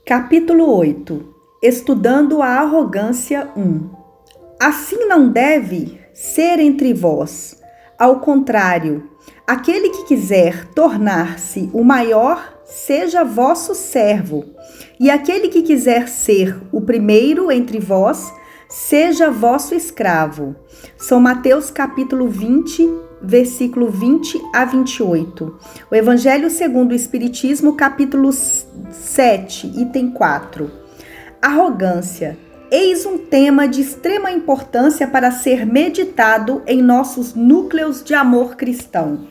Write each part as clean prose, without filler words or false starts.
Capítulo 8. Estudando a arrogância 1. Assim não deve ser entre vós. Ao contrário, aquele que quiser tornar-se o maior, seja vosso servo. E aquele que quiser ser o primeiro entre vós, seja vosso escravo. São Mateus capítulo 20, versículo 20 a 28. O Evangelho segundo o Espiritismo, capítulo 7, item 4. Arrogância. Eis um tema de extrema importância para ser meditado em nossos núcleos de amor cristão.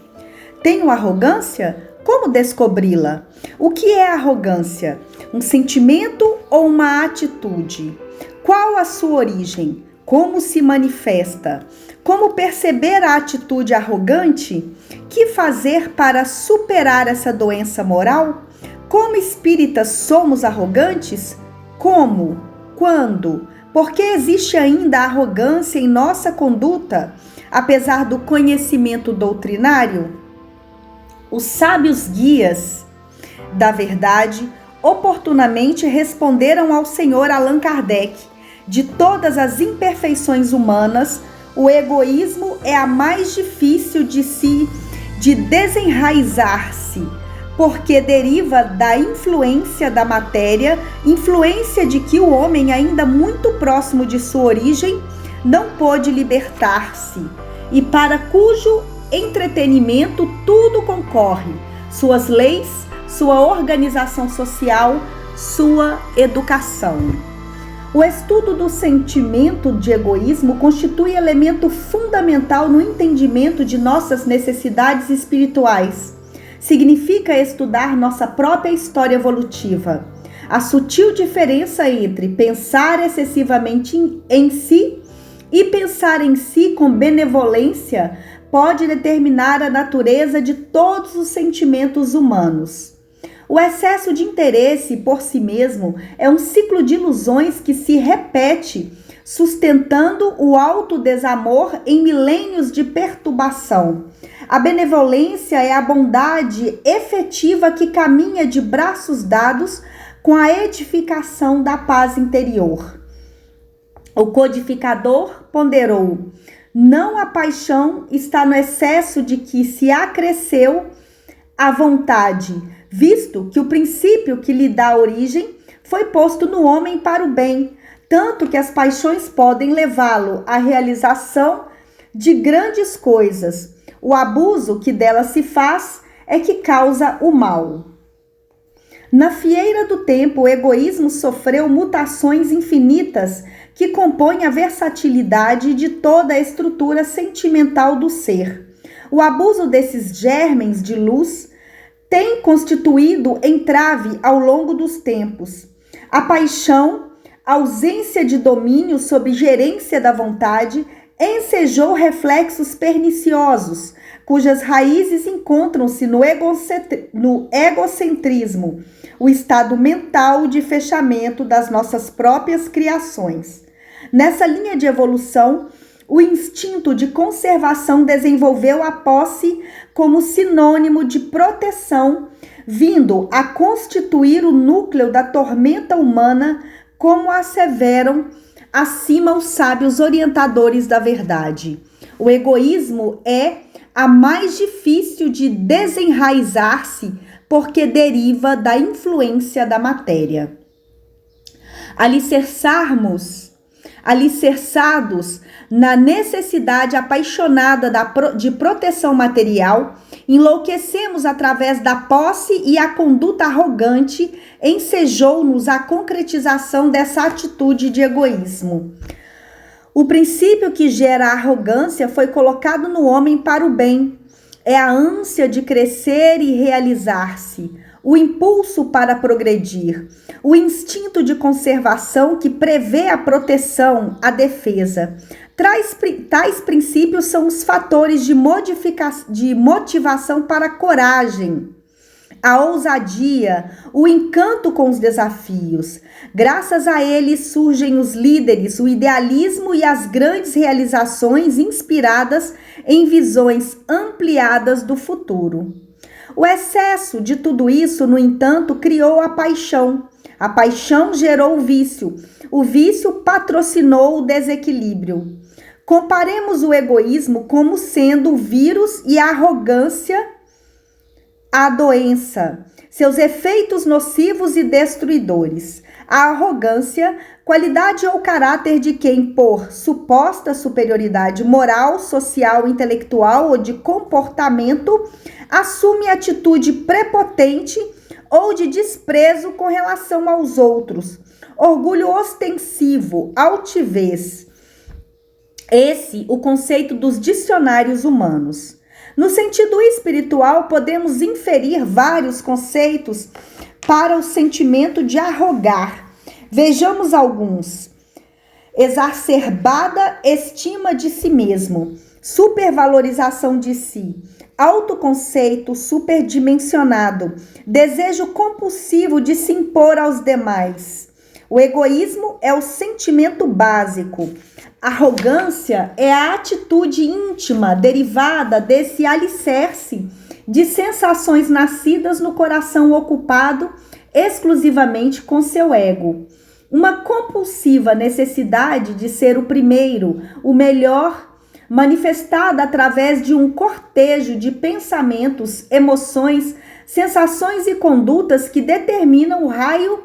Tenho arrogância? Como descobri-la? O que é arrogância? Um sentimento ou uma atitude? Qual a sua origem? Como se manifesta? Como perceber a atitude arrogante? Que fazer para superar essa doença moral? Como espíritas somos arrogantes? Como? Quando? Por que existe ainda arrogância em nossa conduta, apesar do conhecimento doutrinário? Os sábios guias da verdade oportunamente responderam ao Sr. Allan Kardec: de todas as imperfeições humanas, o egoísmo é a mais difícil de desenraizar-se, porque deriva da influência da matéria, influência de que o homem, ainda muito próximo de sua origem, não pôde libertar-se, e para cujo entretenimento tudo concorre: suas leis, sua organização social, sua educação. O estudo do sentimento de egoísmo constitui elemento fundamental no entendimento de nossas necessidades espirituais. Significa estudar nossa própria história evolutiva. A sutil diferença entre pensar excessivamente em si e pensar em si com benevolência pode determinar a natureza de todos os sentimentos humanos. O excesso de interesse por si mesmo é um ciclo de ilusões que se repete, sustentando o autodesamor em milênios de perturbação. A benevolência é a bondade efetiva que caminha de braços dados com a edificação da paz interior. O codificador ponderou: não a paixão está no excesso de que se acresceu a vontade, visto que o princípio que lhe dá origem foi posto no homem para o bem, tanto que as paixões podem levá-lo à realização de grandes coisas. O abuso que delas se faz é que causa o mal. Na fieira do tempo, o egoísmo sofreu mutações infinitas que compõem a versatilidade de toda a estrutura sentimental do ser. O abuso desses germens de luz tem constituído entrave ao longo dos tempos. A paixão, ausência de domínio sob gerência da vontade, ensejou reflexos perniciosos, cujas raízes encontram-se no egocentrismo, o estado mental de fechamento das nossas próprias criações. Nessa linha de evolução, o instinto de conservação desenvolveu a posse como sinônimo de proteção, vindo a constituir o núcleo da tormenta humana, como asseveram acima os sábios orientadores da verdade. O egoísmo é a mais difícil de desenraizar-se, porque deriva da influência da matéria. Alicerçados na necessidade apaixonada de proteção material, enlouquecemos através da posse, e a conduta arrogante ensejou-nos a concretização dessa atitude de egoísmo. O princípio que gera a arrogância foi colocado no homem para o bem. É a ânsia de crescer e realizar-se, o impulso para progredir, o instinto de conservação que prevê a proteção, a defesa. Tais princípios são os fatores de motivação para a coragem, a ousadia, o encanto com os desafios. Graças a eles surgem os líderes, o idealismo e as grandes realizações inspiradas em visões ampliadas do futuro. O excesso de tudo isso, no entanto, criou a paixão. A paixão gerou o vício patrocinou o desequilíbrio. Comparemos o egoísmo como sendo o vírus e a arrogância a doença, seus efeitos nocivos e destruidores. A arrogância, qualidade ou caráter de quem, por suposta superioridade moral, social, intelectual ou de comportamento, assume atitude prepotente ou de desprezo com relação aos outros. Orgulho ostensivo, altivez. Esse o conceito dos dicionários humanos. No sentido espiritual, podemos inferir vários conceitos para o sentimento de arrogar. Vejamos alguns. Exacerbada estima de si mesmo, supervalorização de si, autoconceito superdimensionado, desejo compulsivo de se impor aos demais. O egoísmo é o sentimento básico. Arrogância é a atitude íntima derivada desse alicerce de sensações nascidas no coração ocupado exclusivamente com seu ego. Uma compulsiva necessidade de ser o primeiro, o melhor, manifestada através de um cortejo de pensamentos, emoções, sensações e condutas que determinam o raio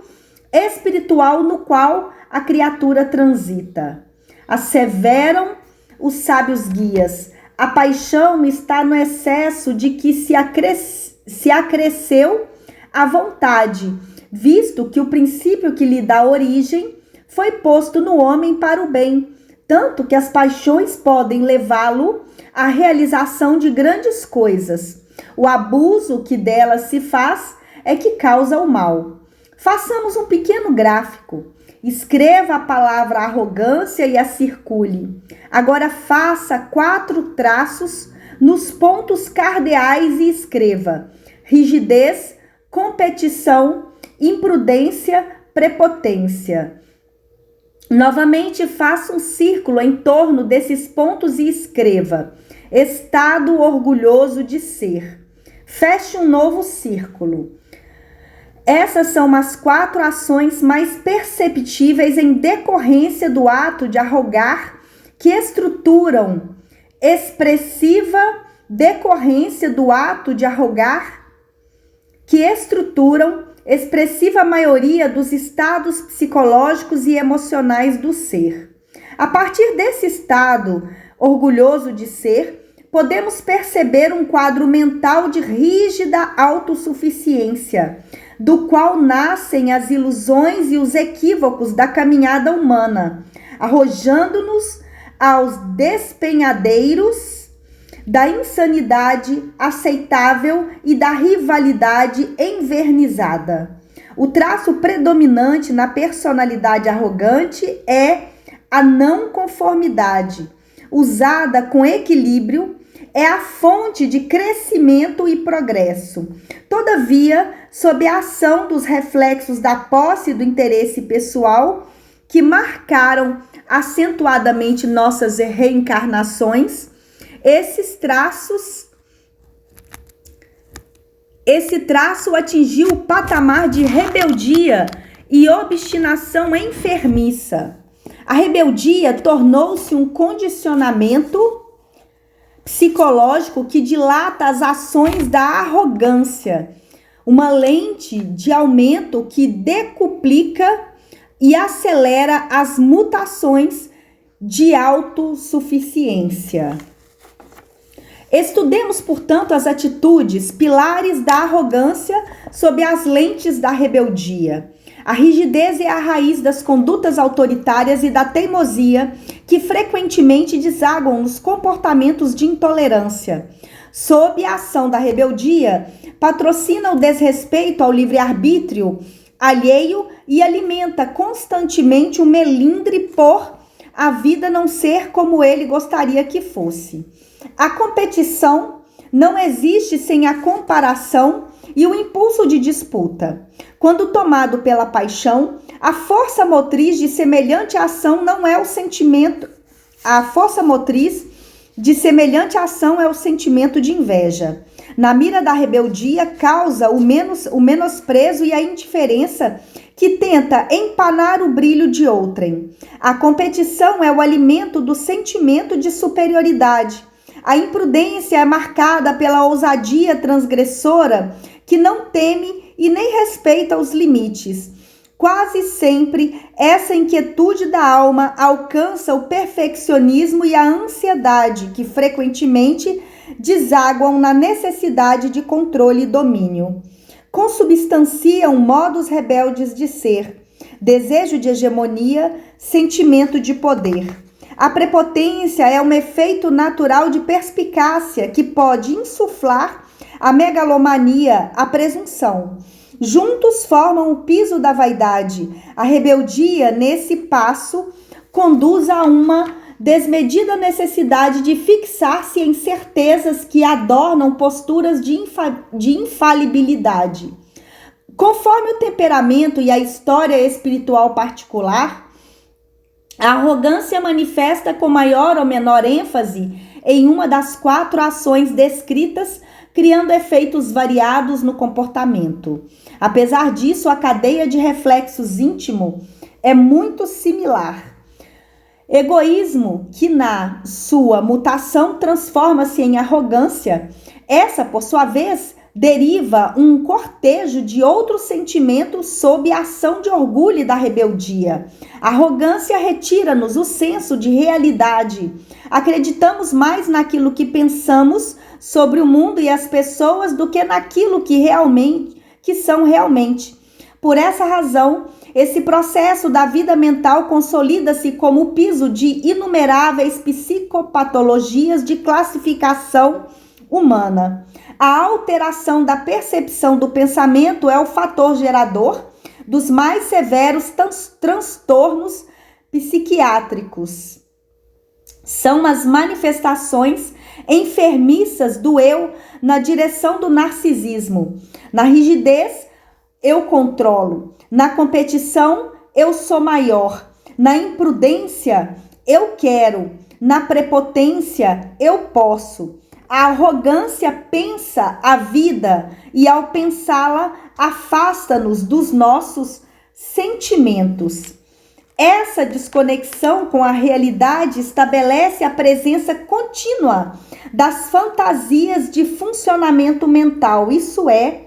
espiritual no qual a criatura transita. Asseveram os sábios guias. A paixão está no excesso de que se acresceu a vontade, visto que o princípio que lhe dá origem foi posto no homem para o bem, tanto que as paixões podem levá-lo à realização de grandes coisas. O abuso que delas se faz é que causa o mal. Façamos um pequeno gráfico. Escreva a palavra arrogância e a circule. Agora faça 4 traços nos pontos cardeais e escreva: rigidez, competição, imprudência, prepotência. Novamente faça um círculo em torno desses pontos e escreva: estado orgulhoso de ser. Feche um novo círculo. Essas são as 4 ações mais perceptíveis em decorrência do ato de arrogar, que estruturam expressiva decorrência do ato de arrogar, que estruturam expressiva maioria dos estados psicológicos e emocionais do ser. A partir desse estado orgulhoso de ser, podemos perceber um quadro mental de rígida autossuficiência, do qual nascem as ilusões e os equívocos da caminhada humana, arrojando-nos aos despenhadeiros da insanidade aceitável e da rivalidade envernizada. O traço predominante na personalidade arrogante é a não conformidade. Usada com equilíbrio, é a fonte de crescimento e progresso. Todavia, sob a ação dos reflexos da posse e do interesse pessoal, que marcaram acentuadamente nossas reencarnações, esse traço atingiu o patamar de rebeldia e obstinação enfermiça. A rebeldia tornou-se um condicionamento psicológico que dilata as ações da arrogância, uma lente de aumento que decuplica e acelera as mutações de autossuficiência. Estudemos, portanto, as atitudes, pilares da arrogância sob as lentes da rebeldia. A rigidez é a raiz das condutas autoritárias e da teimosia que frequentemente desaguam nos comportamentos de intolerância. Sob a ação da rebeldia, patrocina o desrespeito ao livre-arbítrio alheio e alimenta constantemente o melindre por a vida não ser como ele gostaria que fosse. A competição não existe sem a comparação e o impulso de disputa. Quando tomado pela paixão, a força motriz de semelhante ação não é o sentimento. A força motriz de semelhante ação é o sentimento de inveja. Na mira da rebeldia, causa o menosprezo e a indiferença que tenta empanar o brilho de outrem. A competição é o alimento do sentimento de superioridade. A imprudência é marcada pela ousadia transgressora que não teme e nem respeita os limites. Quase sempre, essa inquietude da alma alcança o perfeccionismo e a ansiedade, que frequentemente desaguam na necessidade de controle e domínio. Consubstanciam modos rebeldes de ser, desejo de hegemonia, sentimento de poder. A prepotência é um efeito natural de perspicácia que pode insuflar a megalomania, a presunção. Juntos formam o piso da vaidade. A rebeldia, nesse passo, conduz a uma desmedida necessidade de fixar-se em certezas que adornam posturas de infalibilidade. Conforme o temperamento e a história espiritual particular, a arrogância manifesta com maior ou menor ênfase em uma das 4 ações descritas, criando efeitos variados no comportamento. Apesar disso, a cadeia de reflexos íntimo é muito similar. Egoísmo, que na sua mutação transforma-se em arrogância, essa, por sua vez, deriva um cortejo de outros sentimentos sob a ação de orgulho e da rebeldia. A arrogância retira-nos o senso de realidade. Acreditamos mais naquilo que pensamos sobre o mundo e as pessoas do que naquilo que são realmente. Por essa razão, esse processo da vida mental consolida-se como o piso de inumeráveis psicopatologias de classificação humana. A alteração da percepção do pensamento é o fator gerador dos mais severos transtornos psiquiátricos. São as manifestações enfermiças do eu na direção do narcisismo. Na rigidez, eu controlo. Na competição, eu sou maior. Na imprudência, eu quero. Na prepotência, eu posso. A arrogância pensa a vida e, ao pensá-la, afasta-nos dos nossos sentimentos. Essa desconexão com a realidade estabelece a presença contínua das fantasias de funcionamento mental, isso é,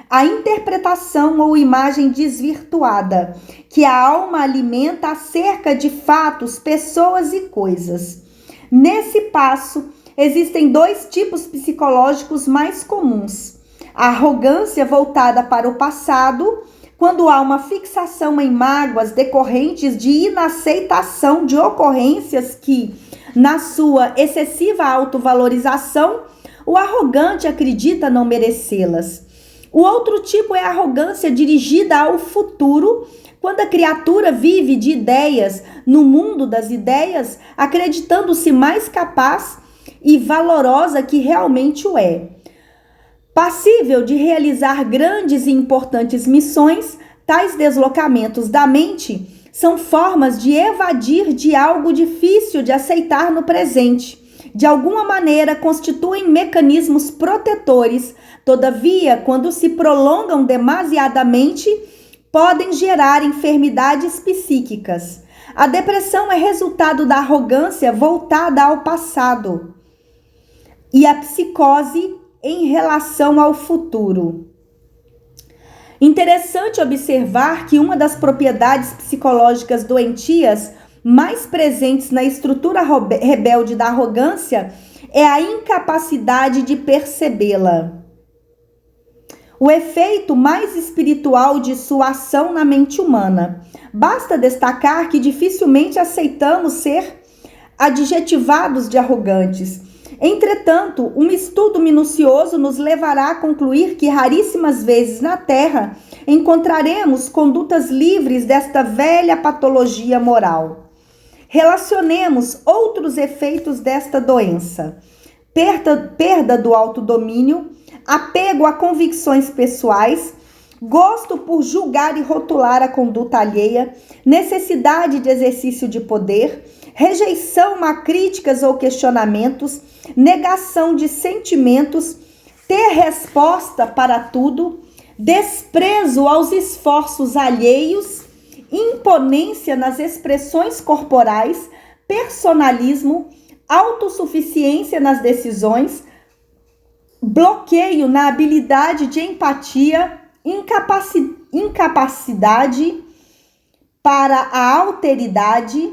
a interpretação ou imagem desvirtuada, que a alma alimenta acerca de fatos, pessoas e coisas. Nesse passo, existem 2 tipos psicológicos mais comuns. A arrogância voltada para o passado, quando há uma fixação em mágoas decorrentes de inaceitação de ocorrências que, na sua excessiva autovalorização, o arrogante acredita não merecê-las. O outro tipo é a arrogância dirigida ao futuro, quando a criatura vive de ideias no mundo das ideias, acreditando-se mais capaz e valorosa que realmente o é. Passível de realizar grandes e importantes missões, tais deslocamentos da mente são formas de evadir de algo difícil de aceitar no presente. De alguma maneira, constituem mecanismos protetores, todavia, quando se prolongam demasiadamente, podem gerar enfermidades psíquicas. A depressão é resultado da arrogância voltada ao passado e a psicose em relação ao futuro. Interessante observar que uma das propriedades psicológicas doentias mais presentes na estrutura rebelde da arrogância é a incapacidade de percebê-la. O efeito mais espiritual de sua ação na mente humana. Basta destacar que dificilmente aceitamos ser adjetivados de arrogantes. Entretanto, um estudo minucioso nos levará a concluir que raríssimas vezes na Terra encontraremos condutas livres desta velha patologia moral. Relacionemos outros efeitos desta doença: perda do autodomínio, apego a convicções pessoais, gosto por julgar e rotular a conduta alheia, necessidade de exercício de poder, rejeição a críticas ou questionamentos, negação de sentimentos, ter resposta para tudo, desprezo aos esforços alheios, imponência nas expressões corporais, personalismo, autossuficiência nas decisões, bloqueio na habilidade de empatia, incapacidade para a alteridade,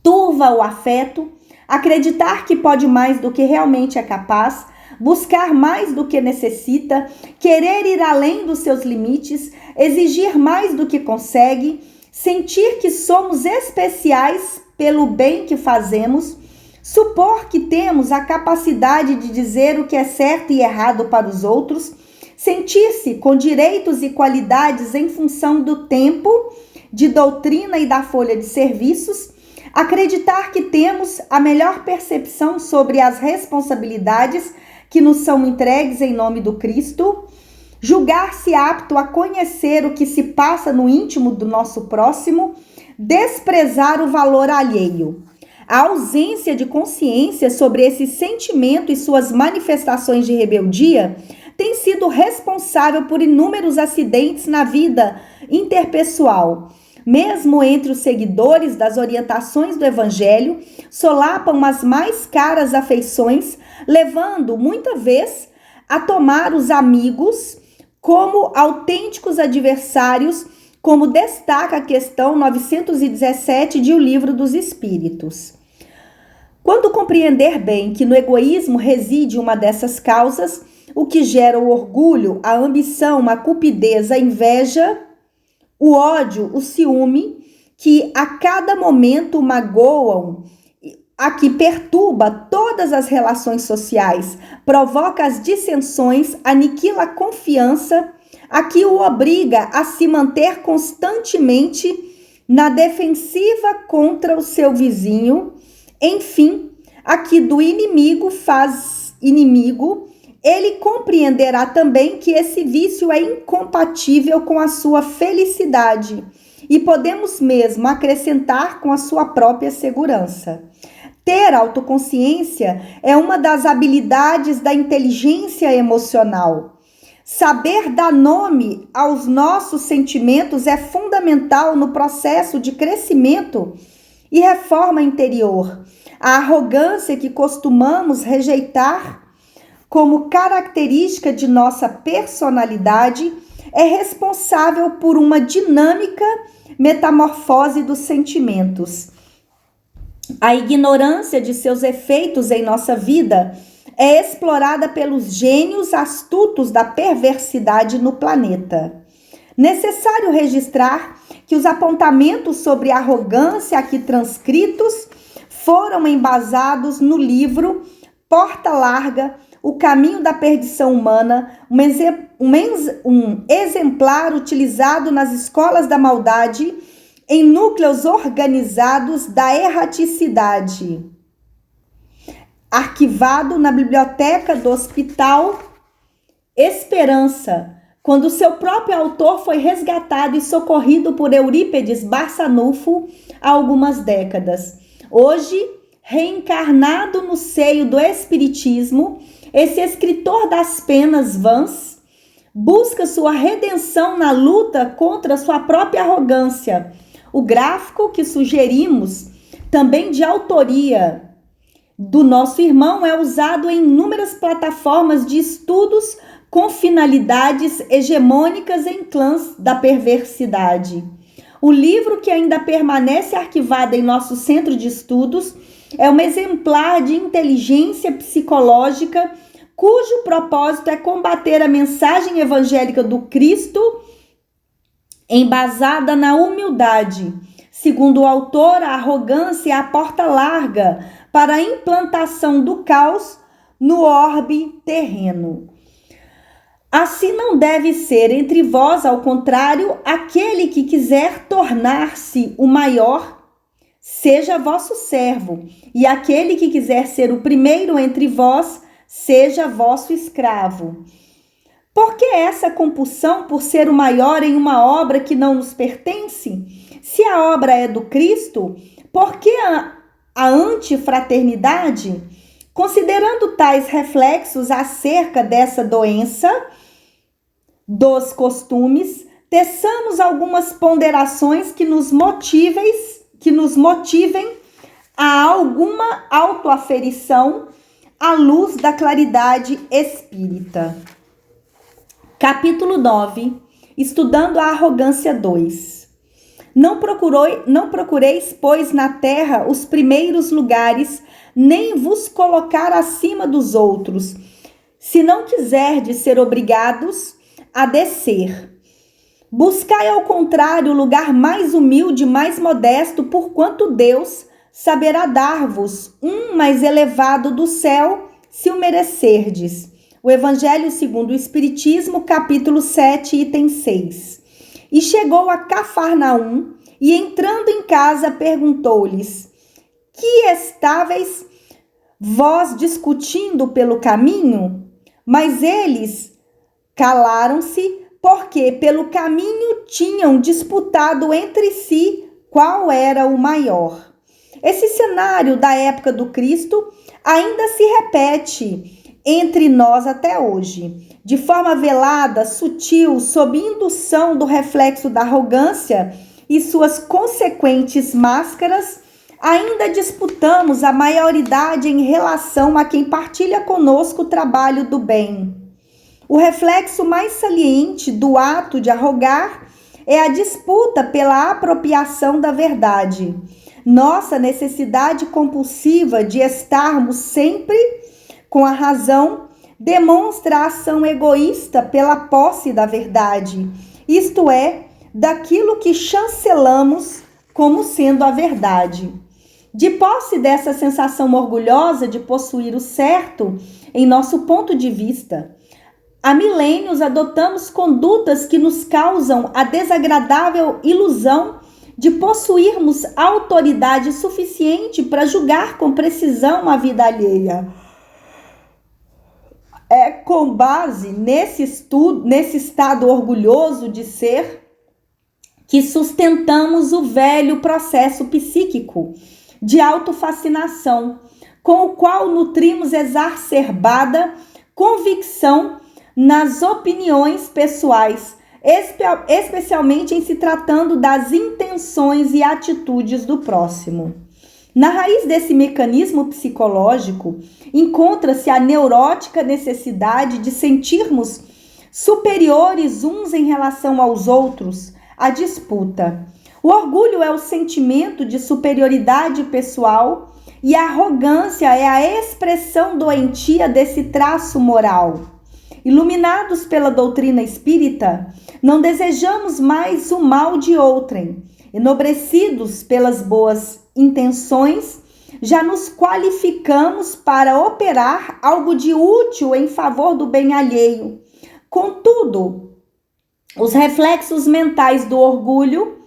turva o afeto, acreditar que pode mais do que realmente é capaz, buscar mais do que necessita, querer ir além dos seus limites, exigir mais do que consegue, sentir que somos especiais pelo bem que fazemos, supor que temos a capacidade de dizer o que é certo e errado para os outros, sentir-se com direitos e qualidades em função do tempo, de doutrina e da folha de serviços, acreditar que temos a melhor percepção sobre as responsabilidades que nos são entregues em nome do Cristo, julgar-se apto a conhecer o que se passa no íntimo do nosso próximo, desprezar o valor alheio. A ausência de consciência sobre esse sentimento e suas manifestações de rebeldia tem sido responsável por inúmeros acidentes na vida interpessoal. Mesmo entre os seguidores das orientações do Evangelho, solapam as mais caras afeições, levando, muita vez, a tomar os amigos como autênticos adversários, como destaca a questão 917 de O Livro dos Espíritos. Quando compreender bem que no egoísmo reside uma dessas causas, o que gera o orgulho, a ambição, a cupidez, a inveja, o ódio, o ciúme, que a cada momento magoam, a que perturba todas as relações sociais, provoca as dissensões, aniquila a confiança, a que o obriga a se manter constantemente na defensiva contra o seu vizinho, enfim, a que do inimigo faz inimigo. Ele compreenderá também que esse vício é incompatível com a sua felicidade e podemos mesmo acrescentar com a sua própria segurança. Ter autoconsciência é uma das habilidades da inteligência emocional. Saber dar nome aos nossos sentimentos é fundamental no processo de crescimento e reforma interior. A arrogância que costumamos rejeitar como característica de nossa personalidade, é responsável por uma dinâmica metamorfose dos sentimentos. A ignorância de seus efeitos em nossa vida é explorada pelos gênios astutos da perversidade no planeta. Necessário registrar que os apontamentos sobre arrogância aqui transcritos foram embasados no livro Porta Larga, O Caminho da Perdição Humana, um exemplar utilizado nas escolas da maldade em núcleos organizados da erraticidade. Arquivado na biblioteca do Hospital Esperança, quando seu próprio autor foi resgatado e socorrido por Eurípedes Barçanufo há algumas décadas. Hoje, reencarnado no seio do Espiritismo, esse escritor das penas vãs busca sua redenção na luta contra sua própria arrogância. O gráfico que sugerimos, também de autoria do nosso irmão, é usado em inúmeras plataformas de estudos com finalidades hegemônicas em clãs da perversidade. O livro, que ainda permanece arquivado em nosso centro de estudos, é um exemplar de inteligência psicológica cujo propósito é combater a mensagem evangélica do Cristo embasada na humildade. Segundo o autor, a arrogância é a porta larga para a implantação do caos no orbe terreno. Assim não deve ser entre vós, ao contrário, aquele que quiser tornar-se o maior, seja vosso servo, e aquele que quiser ser o primeiro entre vós, seja vosso escravo. Por que essa compulsão por ser o maior em uma obra que não nos pertence? Se a obra é do Cristo, por que a antifraternidade? Considerando tais reflexos acerca dessa doença, dos costumes, teçamos algumas ponderações que nos motivem a alguma autoaferição à luz da claridade espírita. Capítulo 9. Estudando a arrogância 2. Não procureis, pois, na terra os primeiros lugares, nem vos colocar acima dos outros, se não quiserdes ser obrigados a descer. Buscai, ao contrário, o lugar mais humilde, mais modesto, porquanto Deus saberá dar-vos um mais elevado do céu, se o merecerdes. O Evangelho segundo o Espiritismo, capítulo 7, item 6. E chegou a Cafarnaum, e entrando em casa, perguntou-lhes: que estáveis vós discutindo pelo caminho? Mas eles calaram-se, porque pelo caminho tinham disputado entre si qual era o maior. Esse cenário da época do Cristo ainda se repete entre nós até hoje, de forma velada, sutil, sob indução do reflexo da arrogância e suas consequentes máscaras. Ainda disputamos a maioridade em relação a quem partilha conosco o trabalho do bem. O reflexo mais saliente do ato de arrogar é a disputa pela apropriação da verdade. Nossa necessidade compulsiva de estarmos sempre com a razão demonstra a ação egoísta pela posse da verdade, isto é, daquilo que chancelamos como sendo a verdade. De posse dessa sensação orgulhosa de possuir o certo em nosso ponto de vista, há milênios adotamos condutas que nos causam a desagradável ilusão de possuirmos autoridade suficiente para julgar com precisão a vida alheia. É com base nesse estado orgulhoso de ser, que sustentamos o velho processo psíquico de autofascinação, com o qual nutrimos exacerbada convicção nas opiniões pessoais, especialmente em se tratando das intenções e atitudes do próximo. Na raiz desse mecanismo psicológico, encontra-se a neurótica necessidade de sentirmos superiores uns em relação aos outros, a disputa. O orgulho é o sentimento de superioridade pessoal e a arrogância é a expressão doentia desse traço moral. Iluminados pela doutrina espírita, não desejamos mais o mal de outrem. Enobrecidos pelas boas intenções, já nos qualificamos para operar algo de útil em favor do bem alheio. Contudo, os reflexos mentais do orgulho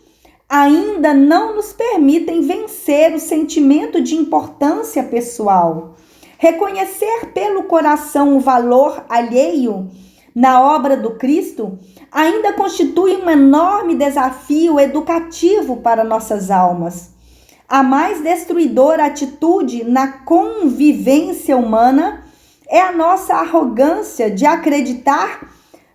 ainda não nos permitem vencer o sentimento de importância pessoal. Reconhecer pelo coração o valor alheio na obra do Cristo ainda constitui um enorme desafio educativo para nossas almas. A mais destruidora atitude na convivência humana é a nossa arrogância de acreditar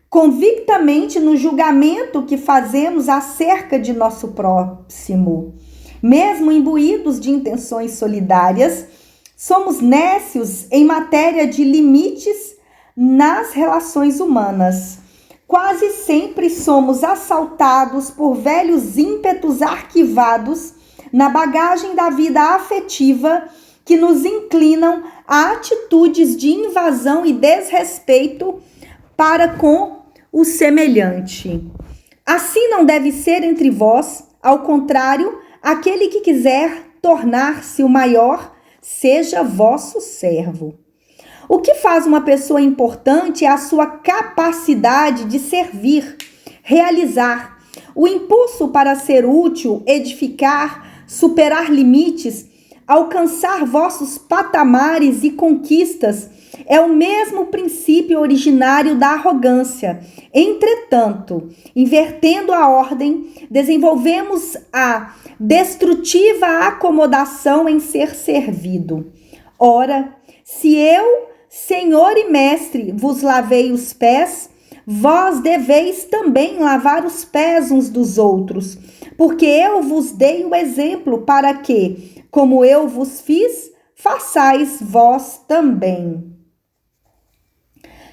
convictamente no julgamento que fazemos acerca de nosso próximo. Mesmo imbuídos de intenções solidárias, somos nécios em matéria de limites nas relações humanas. Quase sempre somos assaltados por velhos ímpetos arquivados na bagagem da vida afetiva que nos inclinam a atitudes de invasão e desrespeito para com o semelhante. Assim não deve ser entre vós, ao contrário, aquele que quiser tornar-se o maior, seja vosso servo. O que faz uma pessoa importante é a sua capacidade de servir, realizar. O impulso para ser útil, edificar, superar limites, alcançar vossos patamares e conquistas é o mesmo princípio originário da arrogância. Entretanto, invertendo a ordem, desenvolvemos a destrutiva acomodação em ser servido. Ora, se eu, Senhor e Mestre, vos lavei os pés, vós deveis também lavar os pés uns dos outros, porque eu vos dei o exemplo para que, como eu vos fiz, façais vós também.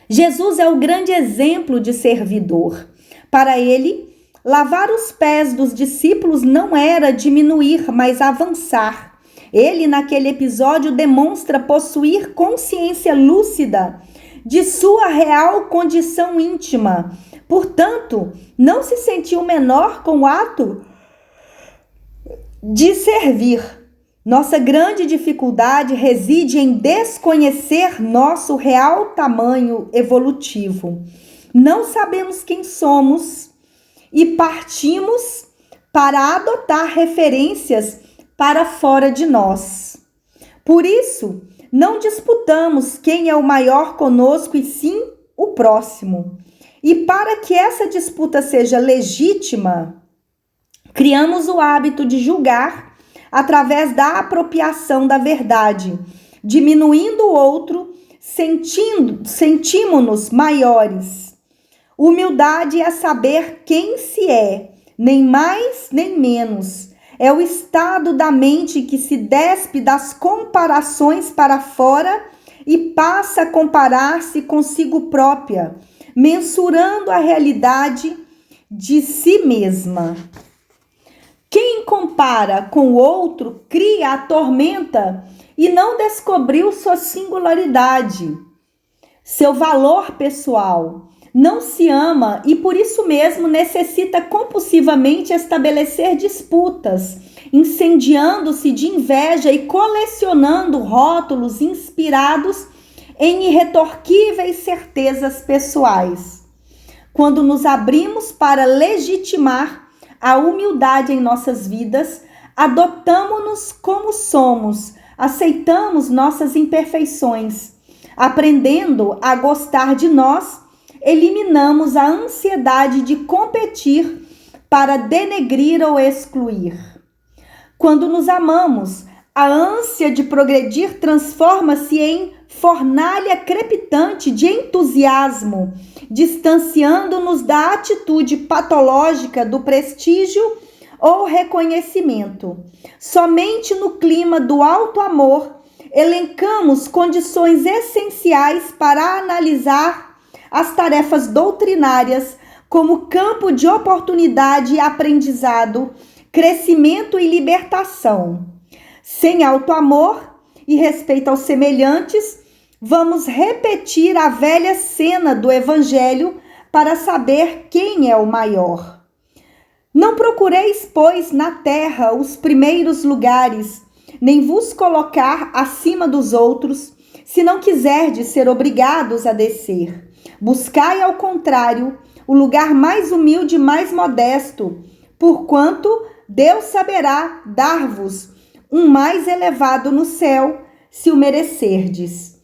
Jesus é o grande exemplo de servidor. Para ele, lavar os pés dos discípulos não era diminuir, mas avançar. Ele, naquele episódio, demonstra possuir consciência lúcida de sua real condição íntima. Portanto, não se sentiu menor com o ato de servir. Nossa grande dificuldade reside em desconhecer nosso real tamanho evolutivo. Não sabemos quem somos e partimos para adotar referências para fora de nós. Por isso, não disputamos quem é o maior conosco e sim o próximo. E para que essa disputa seja legítima, criamos o hábito de julgar através da apropriação da verdade, diminuindo o outro, sentimos-nos maiores. Humildade é saber quem se é, nem mais nem menos. É o estado da mente que se despe das comparações para fora e passa a comparar-se consigo própria, mensurando a realidade de si mesma. Quem compara com o outro cria a tormenta e não descobriu sua singularidade, seu valor pessoal. Não se ama e por isso mesmo necessita compulsivamente estabelecer disputas, incendiando-se de inveja e colecionando rótulos inspirados em irretorquíveis certezas pessoais. Quando nos abrimos para legitimar a humildade em nossas vidas, adotamo-nos como somos, aceitamos nossas imperfeições, aprendendo a gostar de nós, eliminamos a ansiedade de competir para denegrir ou excluir. Quando nos amamos, a ânsia de progredir transforma-se em fornalha crepitante de entusiasmo, distanciando-nos da atitude patológica do prestígio ou reconhecimento. Somente no clima do alto amor elencamos condições essenciais para analisar as tarefas doutrinárias como campo de oportunidade e aprendizado, crescimento e libertação. Sem alto amor e respeito aos semelhantes, vamos repetir a velha cena do Evangelho para saber quem é o maior. Não procureis, pois, na terra os primeiros lugares, nem vos colocar acima dos outros, se não quiserdes ser obrigados a descer. Buscai, ao contrário, o lugar mais humilde e mais modesto, porquanto Deus saberá dar-vos um mais elevado no céu, se o merecerdes.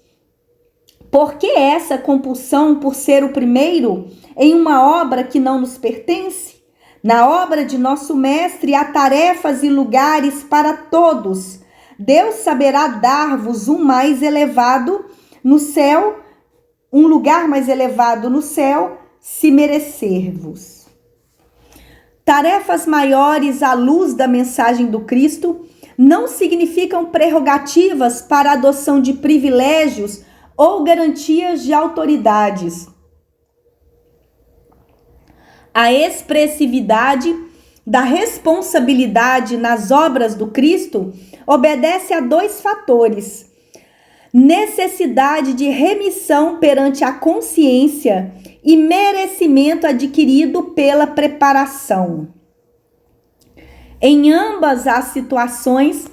Por que essa compulsão por ser o primeiro em uma obra que não nos pertence? Na obra de nosso Mestre há tarefas e lugares para todos. Deus saberá dar-vos um mais elevado no céu, um lugar mais elevado no céu, se merecer-vos. Tarefas maiores à luz da mensagem do Cristo não significam prerrogativas para a adoção de privilégios ou garantias de autoridades. A expressividade da responsabilidade nas obras do Cristo obedece a dois fatores: necessidade de remissão perante a consciência e merecimento adquirido pela preparação. Em ambas as situações,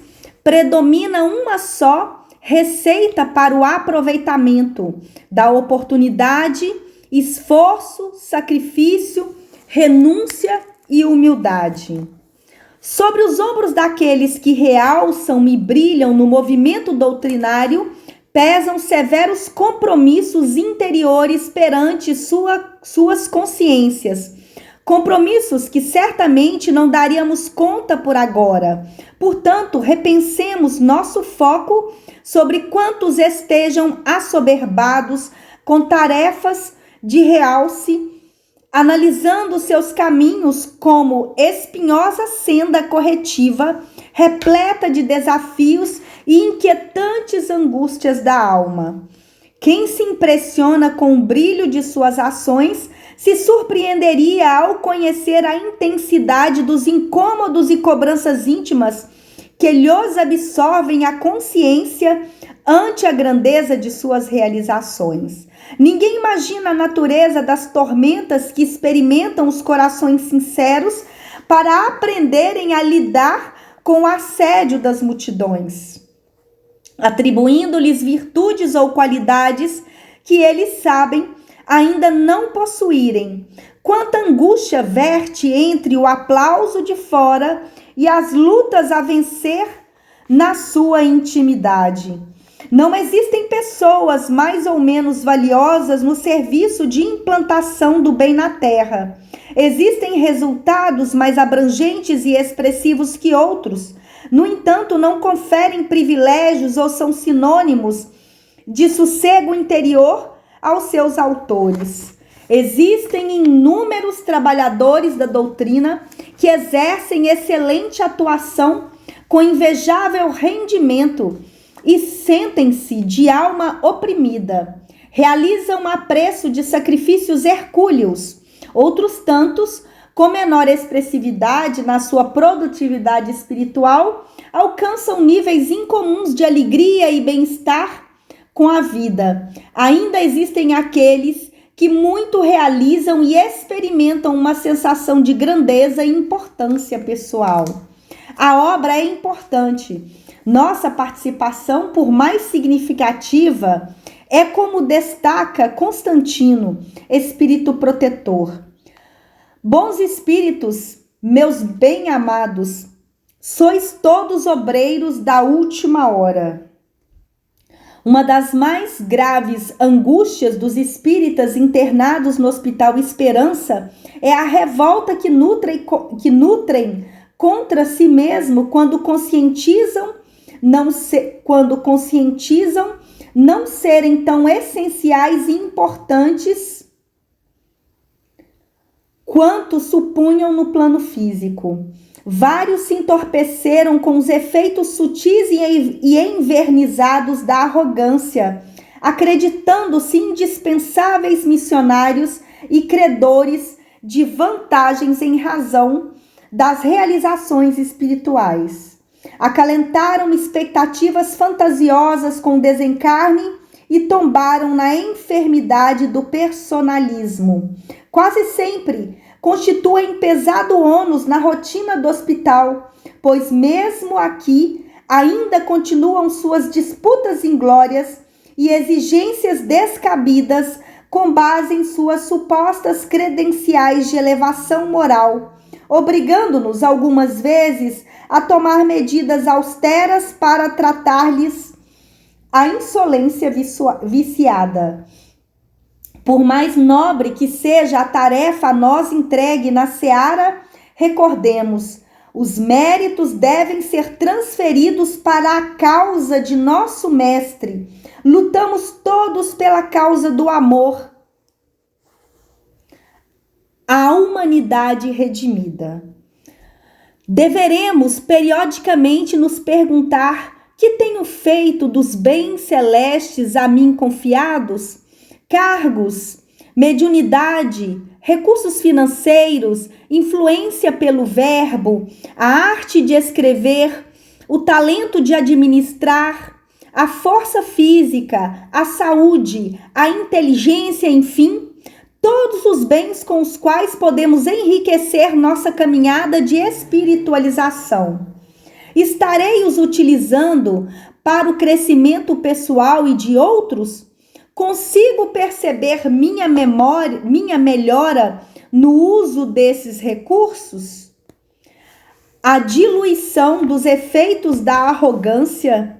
predomina uma só receita para o aproveitamento da oportunidade, esforço, sacrifício, renúncia e humildade. Sobre os ombros daqueles que realçam e brilham no movimento doutrinário, pesam severos compromissos interiores perante suas consciências. Compromissos que certamente não daríamos conta por agora. Portanto, repensemos nosso foco sobre quantos estejam assoberbados com tarefas de realce, analisando seus caminhos como espinhosa senda corretiva, repleta de desafios e inquietantes angústias da alma. Quem se impressiona com o brilho de suas ações se surpreenderia ao conhecer a intensidade dos incômodos e cobranças íntimas que lhes absorvem a consciência ante a grandeza de suas realizações. Ninguém imagina a natureza das tormentas que experimentam os corações sinceros para aprenderem a lidar com o assédio das multidões, atribuindo-lhes virtudes ou qualidades que eles sabem ainda não possuírem. Quanta angústia verte entre o aplauso de fora e as lutas a vencer na sua intimidade. Não existem pessoas mais ou menos valiosas no serviço de implantação do bem na terra. Existem resultados mais abrangentes e expressivos que outros. No entanto, não conferem privilégios ou são sinônimos de sossego interior aos seus autores. Existem inúmeros trabalhadores da doutrina que exercem excelente atuação com invejável rendimento e sentem-se de alma oprimida. Realizam a preço de sacrifícios hercúleos. Outros tantos, com menor expressividade na sua produtividade espiritual, alcançam níveis incomuns de alegria e bem-estar com a vida. Ainda existem aqueles que muito realizam e experimentam uma sensação de grandeza e importância pessoal. A obra é importante. Nossa participação, por mais significativa, é como destaca Constantino, espírito protetor. Bons espíritos, meus bem-amados, sois todos obreiros da última hora. Uma das mais graves angústias dos espíritas internados no Hospital Esperança é a revolta que nutrem contra si mesmo quando conscientizam não serem tão essenciais e importantes quanto supunham no plano físico. Vários se entorpeceram com os efeitos sutis e envernizados da arrogância, acreditando-se indispensáveis missionários e credores de vantagens em razão das realizações espirituais. Acalentaram expectativas fantasiosas com desencarne e tombaram na enfermidade do personalismo. Quase sempre constituem pesado ônus na rotina do hospital, pois mesmo aqui ainda continuam suas disputas inglórias e exigências descabidas com base em suas supostas credenciais de elevação moral, obrigando-nos algumas vezes a tomar medidas austeras para tratar-lhes a insolência viciada. Por mais nobre que seja a tarefa a nós entregue na seara, recordemos, os méritos devem ser transferidos para a causa de nosso mestre. Lutamos todos pela causa do amor, a humanidade redimida. Deveremos periodicamente nos perguntar: que tenho feito dos bens celestes a mim confiados? Cargos, mediunidade, recursos financeiros, influência pelo verbo, a arte de escrever, o talento de administrar, a força física, a saúde, a inteligência, enfim, todos os bens com os quais podemos enriquecer nossa caminhada de espiritualização. Estarei os utilizando para o crescimento pessoal e de outros? Consigo perceber minha melhora no uso desses recursos? A diluição dos efeitos da arrogância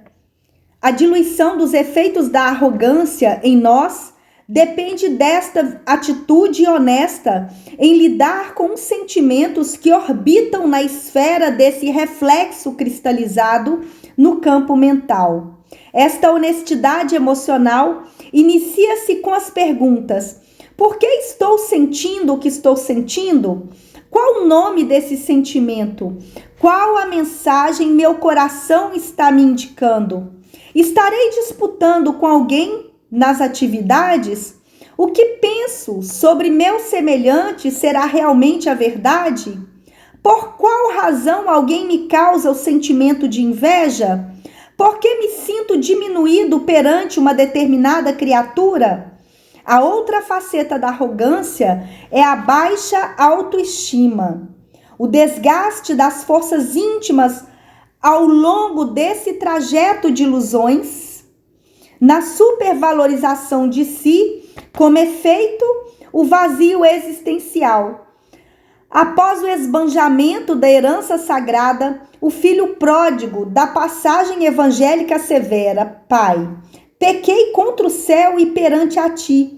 em nós depende desta atitude honesta em lidar com os sentimentos que orbitam na esfera desse reflexo cristalizado no campo mental. Esta honestidade emocional inicia-se com as perguntas: Por que estou sentindo o que estou sentindo? Qual o nome desse sentimento? Qual a mensagem meu coração está me indicando? Estarei disputando com alguém nas atividades? O que penso sobre meu semelhante será realmente a verdade? Por qual razão alguém me causa o sentimento de inveja? Por que me sinto diminuído perante uma determinada criatura? A outra faceta da arrogância é a baixa autoestima. O desgaste das forças íntimas ao longo desse trajeto de ilusões, na supervalorização de si, como efeito, o vazio existencial. Após o esbanjamento da herança sagrada, o filho pródigo da passagem evangélica severa: Pai, pequei contra o céu e perante a ti.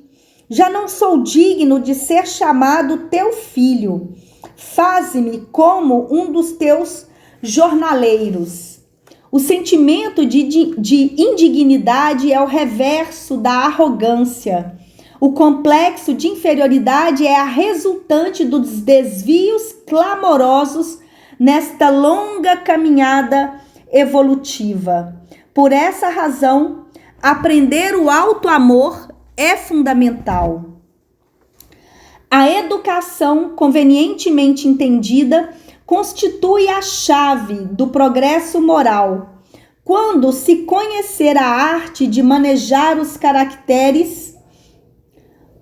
Já não sou digno de ser chamado teu filho. Faze-me como um dos teus jornaleiros. O sentimento de indignidade é o reverso da arrogância. O complexo de inferioridade é a resultante dos desvios clamorosos nesta longa caminhada evolutiva. Por essa razão, aprender o auto-amor é fundamental. A educação convenientemente entendida constitui a chave do progresso moral. Quando se conhecer a arte de manejar os caracteres,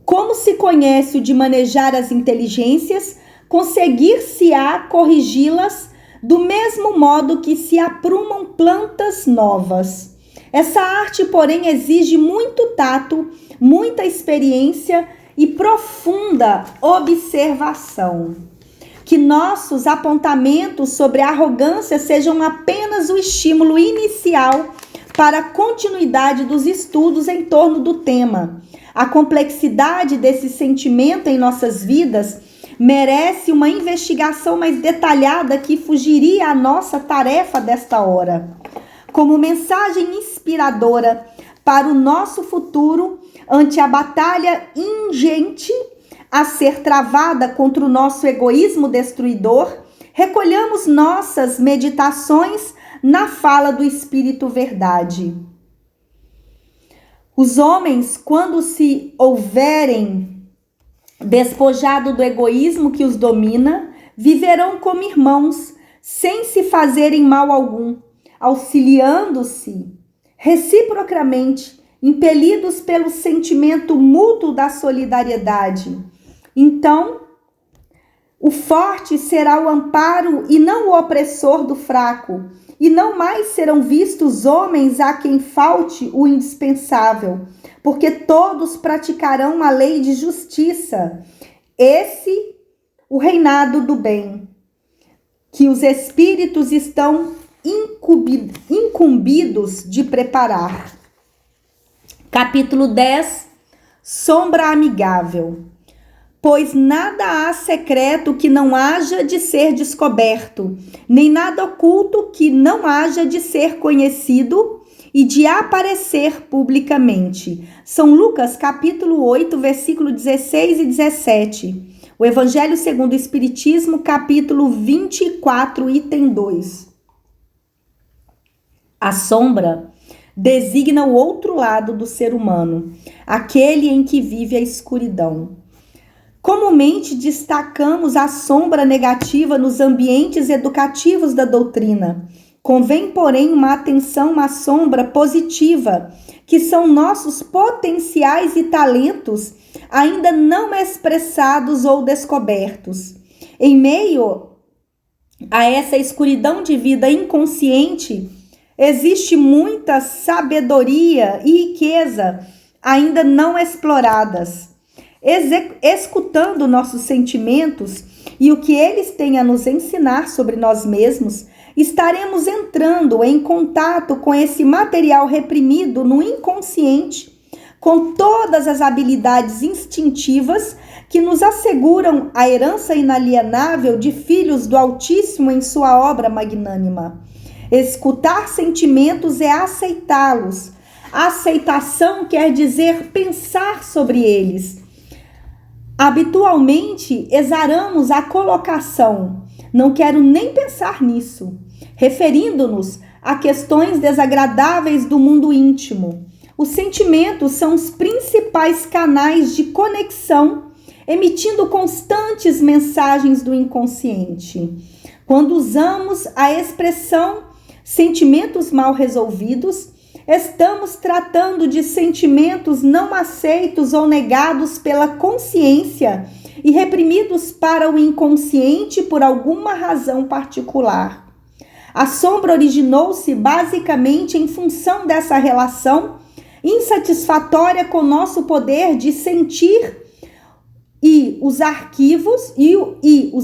como se conhece o de manejar as inteligências, conseguir-se-á corrigi-las do mesmo modo que se aprumam plantas novas. Essa arte, porém, exige muito tato, muita experiência e profunda observação. Que nossos apontamentos sobre a arrogância sejam apenas o estímulo inicial para a continuidade dos estudos em torno do tema. A complexidade desse sentimento em nossas vidas merece uma investigação mais detalhada que fugiria à nossa tarefa desta hora. Como mensagem inspiradora para o nosso futuro ante a batalha ingente a ser travada contra o nosso egoísmo destruidor, recolhamos nossas meditações na fala do Espírito Verdade. Os homens, quando se houverem despojado do egoísmo que os domina, viverão como irmãos, sem se fazerem mal algum, auxiliando-se reciprocamente, impelidos pelo sentimento mútuo da solidariedade. Então, o forte será o amparo e não o opressor do fraco, e não mais serão vistos homens a quem falte o indispensável, porque todos praticarão a lei de justiça, esse o reinado do bem, que os espíritos estão incumbidos de preparar. Capítulo 10. Sombra amigável. Pois nada há secreto que não haja de ser descoberto, nem nada oculto que não haja de ser conhecido e de aparecer publicamente. São Lucas, capítulo 8, versículo 16 e 17. O Evangelho segundo o Espiritismo, capítulo 24, item 2. A sombra designa o outro lado do ser humano, aquele em que vive a escuridão. Comumente destacamos a sombra negativa nos ambientes educativos da doutrina. Convém, porém, uma atenção à sombra positiva, que são nossos potenciais e talentos ainda não expressados ou descobertos. Em meio a essa escuridão de vida inconsciente, existe muita sabedoria e riqueza ainda não exploradas. Escutando nossos sentimentos e o que eles têm a nos ensinar sobre nós mesmos, estaremos entrando em contato com esse material reprimido no inconsciente, com todas as habilidades instintivas que nos asseguram a herança inalienável de filhos do Altíssimo em sua obra magnânima. Escutar sentimentos é aceitá-los. A aceitação quer dizer pensar sobre eles. Habitualmente, exaramos a colocação "não quero nem pensar nisso", referindo-nos a questões desagradáveis do mundo íntimo. Os sentimentos são os principais canais de conexão, emitindo constantes mensagens do inconsciente. Quando usamos a expressão sentimentos mal resolvidos, estamos tratando de sentimentos não aceitos ou negados pela consciência e reprimidos para o inconsciente por alguma razão particular. A sombra originou-se basicamente em função dessa relação insatisfatória com nosso poder de sentir e os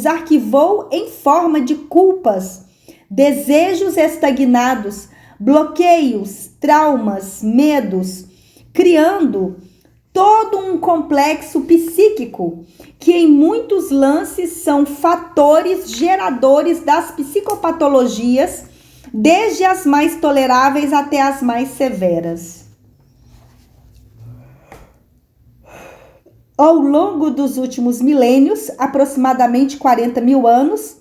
arquivou em forma de culpas, desejos estagnados, bloqueios, traumas, medos, criando todo um complexo psíquico que em muitos lances são fatores geradores das psicopatologias, desde as mais toleráveis até as mais severas. Ao longo dos últimos milênios, aproximadamente 40 mil anos,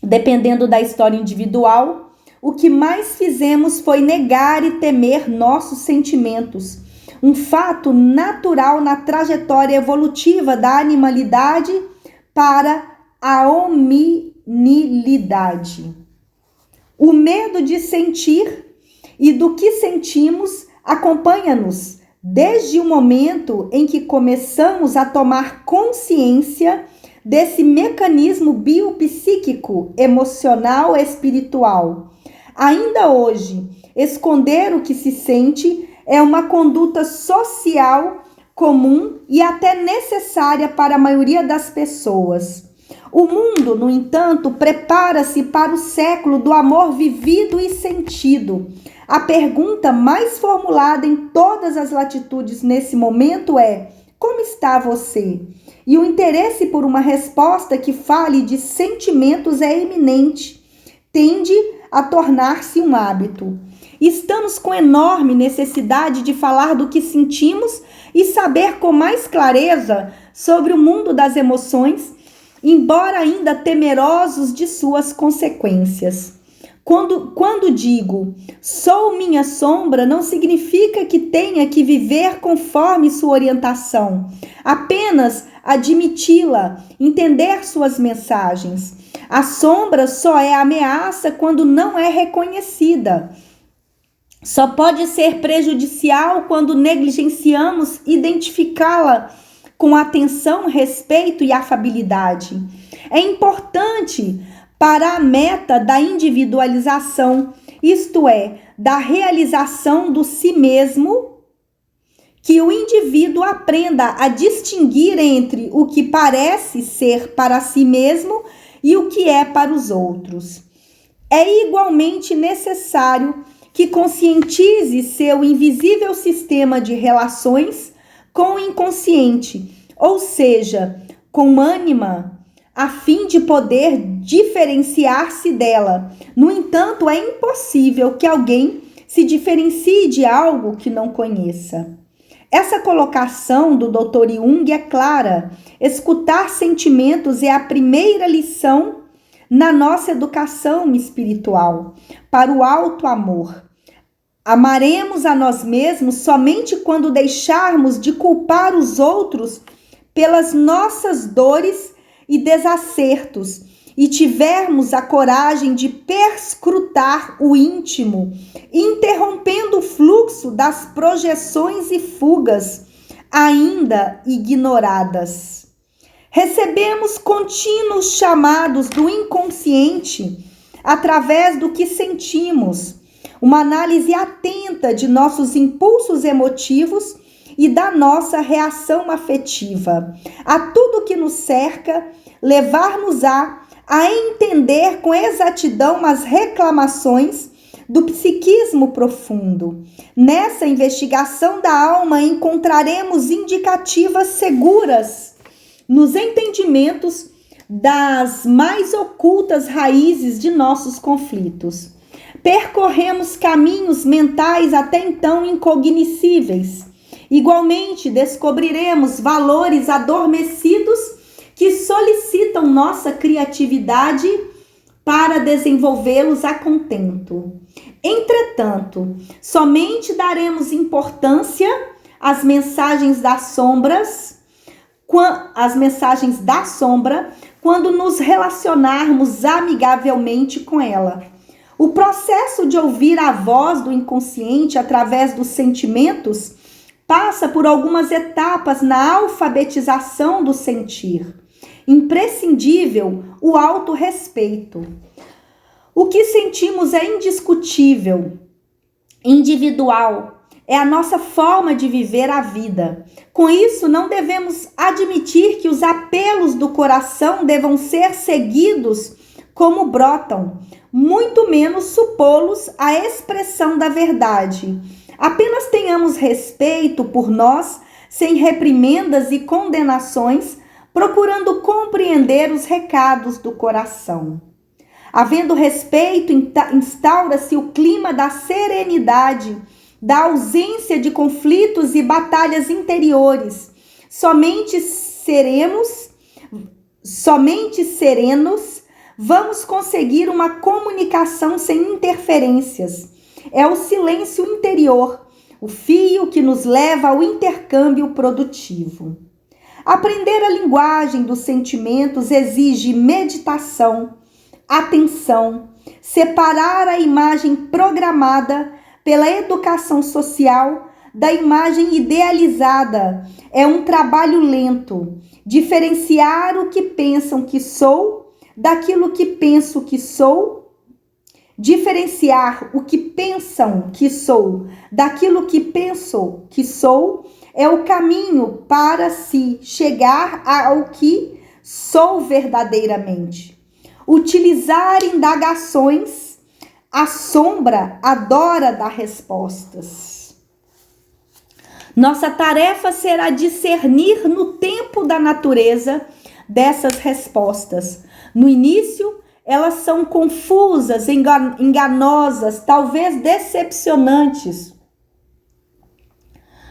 dependendo da história individual, o que mais fizemos foi negar e temer nossos sentimentos, um fato natural na trajetória evolutiva da animalidade para a hominilidade. O medo de sentir e do que sentimos acompanha-nos desde o momento em que começamos a tomar consciência desse mecanismo biopsíquico, emocional e espiritual. Ainda hoje, esconder o que se sente é uma conduta social comum e até necessária para a maioria das pessoas. O mundo, no entanto, prepara-se para o século do amor vivido e sentido. A pergunta mais formulada em todas as latitudes nesse momento é: como está você? E o interesse por uma resposta que fale de sentimentos é iminente, tende a tornar-se um hábito. Estamos com enorme necessidade de falar do que sentimos e saber com mais clareza sobre o mundo das emoções, embora ainda temerosos de suas consequências. Quando digo "sou minha sombra", não significa que tenha que viver conforme sua orientação, apenas admiti-la, entender suas mensagens. A sombra só é ameaça quando não é reconhecida. Só pode ser prejudicial quando negligenciamos identificá-la com atenção, respeito e afabilidade. É importante para a meta da individualização, isto é, da realização do si mesmo, que o indivíduo aprenda a distinguir entre o que parece ser para si mesmo e o que é para os outros. É igualmente necessário que conscientize seu invisível sistema de relações com o inconsciente, ou seja, com ânima, a fim de poder diferenciar-se dela. No entanto, é impossível que alguém se diferencie de algo que não conheça. Essa colocação do Dr. Jung é clara. Escutar sentimentos é a primeira lição na nossa educação espiritual para o alto amor. Amaremos a nós mesmos somente quando deixarmos de culpar os outros pelas nossas dores e desacertos e tivermos a coragem de perscrutar o íntimo, interrompendo o fluxo das projeções e fugas ainda ignoradas. Recebemos contínuos chamados do inconsciente através do que sentimos, uma análise atenta de nossos impulsos emotivos e da nossa reação afetiva a tudo que nos cerca, levar-nos-á a entender com exatidão as reclamações do psiquismo profundo. Nessa investigação da alma encontraremos indicativas seguras nos entendimentos das mais ocultas raízes de nossos conflitos. Percorremos caminhos mentais até então incognoscíveis Igualmente, descobriremos valores adormecidos que solicitam nossa criatividade para desenvolvê-los a contento. Entretanto, somente daremos importância às mensagens da sombra quando nos relacionarmos amigavelmente com ela. O processo de ouvir a voz do inconsciente através dos sentimentos passa por algumas etapas na alfabetização do sentir. Imprescindível o autorrespeito. O que sentimos é indiscutível, individual, é a nossa forma de viver a vida. Com isso, não devemos admitir que os apelos do coração devam ser seguidos como brotam, muito menos supô-los a expressão da verdade. Apenas tenhamos respeito por nós, sem reprimendas e condenações, procurando compreender os recados do coração. Havendo respeito, instaura-se o clima da serenidade, da ausência de conflitos e batalhas interiores. Somente serenos, vamos conseguir uma comunicação sem interferências. É o silêncio interior, o fio que nos leva ao intercâmbio produtivo. Aprender a linguagem dos sentimentos exige meditação, atenção, separar a imagem programada pela educação social da imagem idealizada. É um trabalho lento. Diferenciar o que pensam que sou daquilo que penso que sou. Diferenciar o que pensam que sou daquilo que penso que sou é o caminho para se chegar ao que sou verdadeiramente. Utilizar indagações. A sombra adora dar respostas. Nossa tarefa será discernir no tempo da natureza dessas respostas. No início, elas são confusas, enganosas, talvez decepcionantes.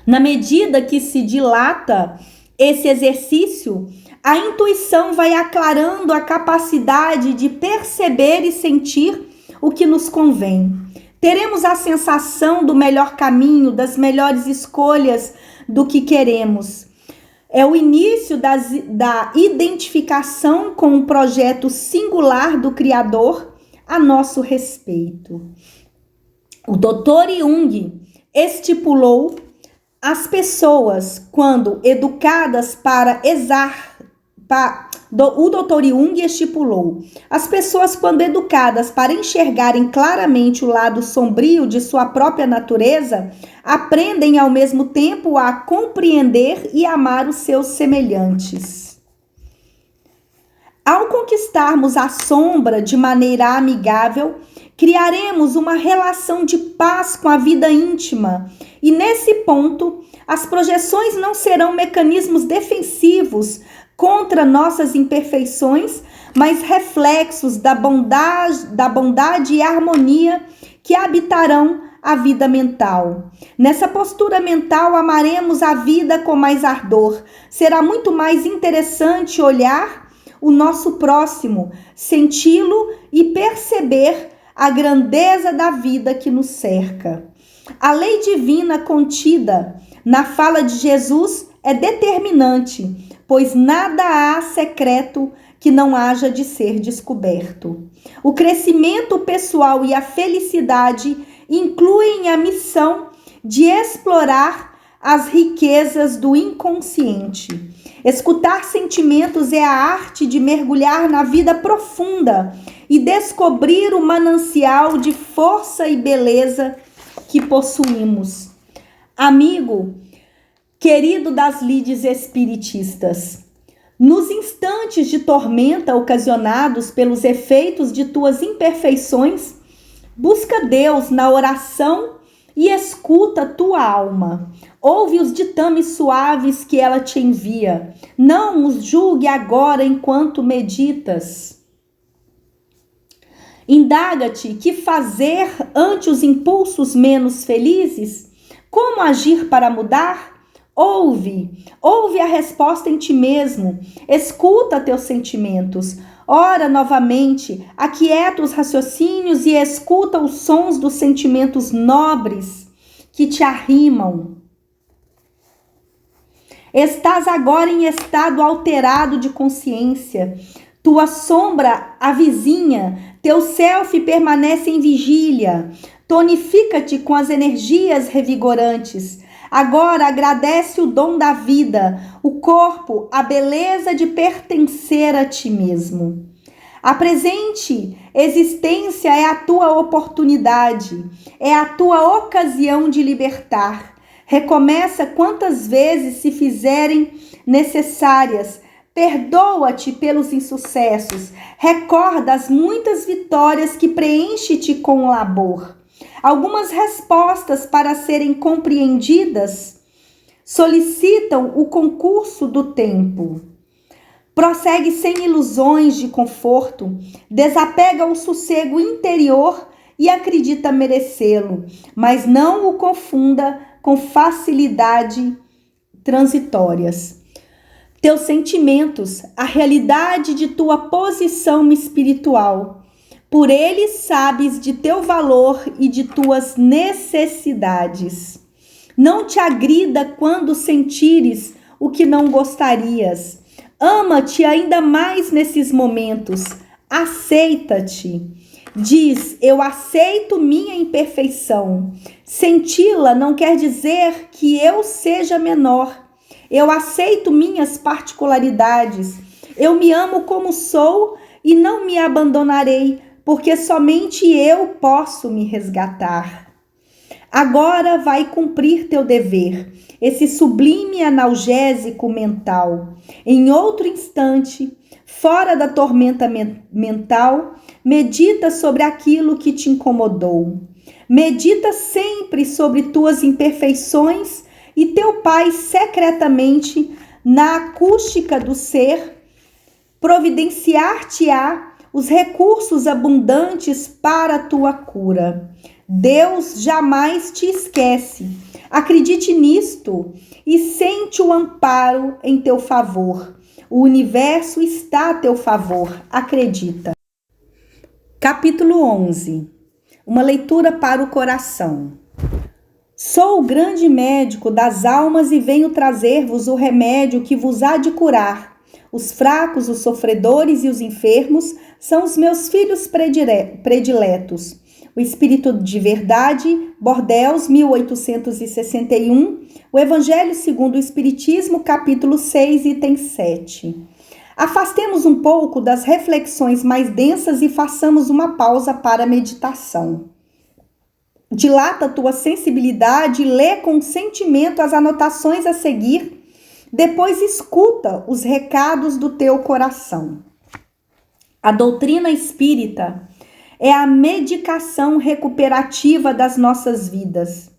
Na medida que se dilata esse exercício, a intuição vai aclarando a capacidade de perceber e sentir o que nos convém. Teremos a sensação do melhor caminho, das melhores escolhas do que queremos. É o início da identificação com o projeto singular do Criador a nosso respeito. O Dr. Jung estipulou as pessoas, quando educadas o Dr. Jung estipulou: as pessoas, quando educadas para enxergarem claramente o lado sombrio de sua própria natureza, aprendem ao mesmo tempo a compreender e amar os seus semelhantes. Ao conquistarmos a sombra de maneira amigável, criaremos uma relação de paz com a vida íntima, e nesse ponto, as projeções não serão mecanismos defensivos contra nossas imperfeições, mas reflexos da bondade e harmonia que habitarão a vida mental. Nessa postura mental, amaremos a vida com mais ardor. Será muito mais interessante olhar o nosso próximo, senti-lo e perceber a grandeza da vida que nos cerca. A lei divina contida na fala de Jesus é determinante, pois nada há secreto que não haja de ser descoberto. O crescimento pessoal e a felicidade incluem a missão de explorar as riquezas do inconsciente. Escutar sentimentos é a arte de mergulhar na vida profunda e descobrir o manancial de força e beleza que possuímos. Amigo querido das lides espiritistas, nos instantes de tormenta ocasionados pelos efeitos de tuas imperfeições, busca Deus na oração e escuta tua alma. Ouve os ditames suaves que ela te envia. Não os julgue agora enquanto meditas. Indaga-te que fazer ante os impulsos menos felizes, como agir para mudar. Ouve a resposta em ti mesmo. Escuta teus sentimentos. Ora novamente, aquieta os raciocínios e escuta os sons dos sentimentos nobres que te arrimam. Estás agora em estado alterado de consciência. Tua sombra avizinha, teu self permanece em vigília. Tonifica-te com as energias revigorantes. Agora agradece o dom da vida, o corpo, a beleza de pertencer a ti mesmo. A presente existência é a tua oportunidade, é a tua ocasião de libertar. Recomeça quantas vezes se fizerem necessárias. Perdoa-te pelos insucessos. Recorda as muitas vitórias que preenche-te com labor. Algumas respostas para serem compreendidas solicitam o concurso do tempo. Prossegue sem ilusões de conforto, desapega o sossego interior e acredita merecê-lo, mas não o confunda com facilidade transitórias. Teus sentimentos, a realidade de tua posição espiritual. Por eles sabes de teu valor e de tuas necessidades. Não te agrida quando sentires o que não gostarias. Ama-te ainda mais nesses momentos. Aceita-te. Diz, eu aceito minha imperfeição. Senti-la não quer dizer que eu seja menor. Eu aceito minhas particularidades. Eu me amo como sou e não me abandonarei, porque somente eu posso me resgatar. Agora vai cumprir teu dever, esse sublime analgésico mental. Em outro instante, fora da tormenta mental, medita sobre aquilo que te incomodou. Medita sempre sobre tuas imperfeições e teu Pai secretamente, na acústica do ser, providenciar-te-á os recursos abundantes para a tua cura. Deus jamais te esquece. Acredite nisto e sente o amparo em teu favor. O universo está a teu favor. Acredita. Capítulo 11. Uma leitura para o coração. Sou o grande médico das almas e venho trazer-vos o remédio que vos há de curar. Os fracos, os sofredores e os enfermos são os meus filhos prediletos. O Espírito de Verdade, Bordeaux, 1861, o Evangelho segundo o Espiritismo, capítulo 6, item 7. Afastemos um pouco das reflexões mais densas e façamos uma pausa para a meditação. Dilata tua sensibilidade e lê com sentimento as anotações a seguir. Depois escuta os recados do teu coração. A doutrina espírita é a medicação recuperativa das nossas vidas.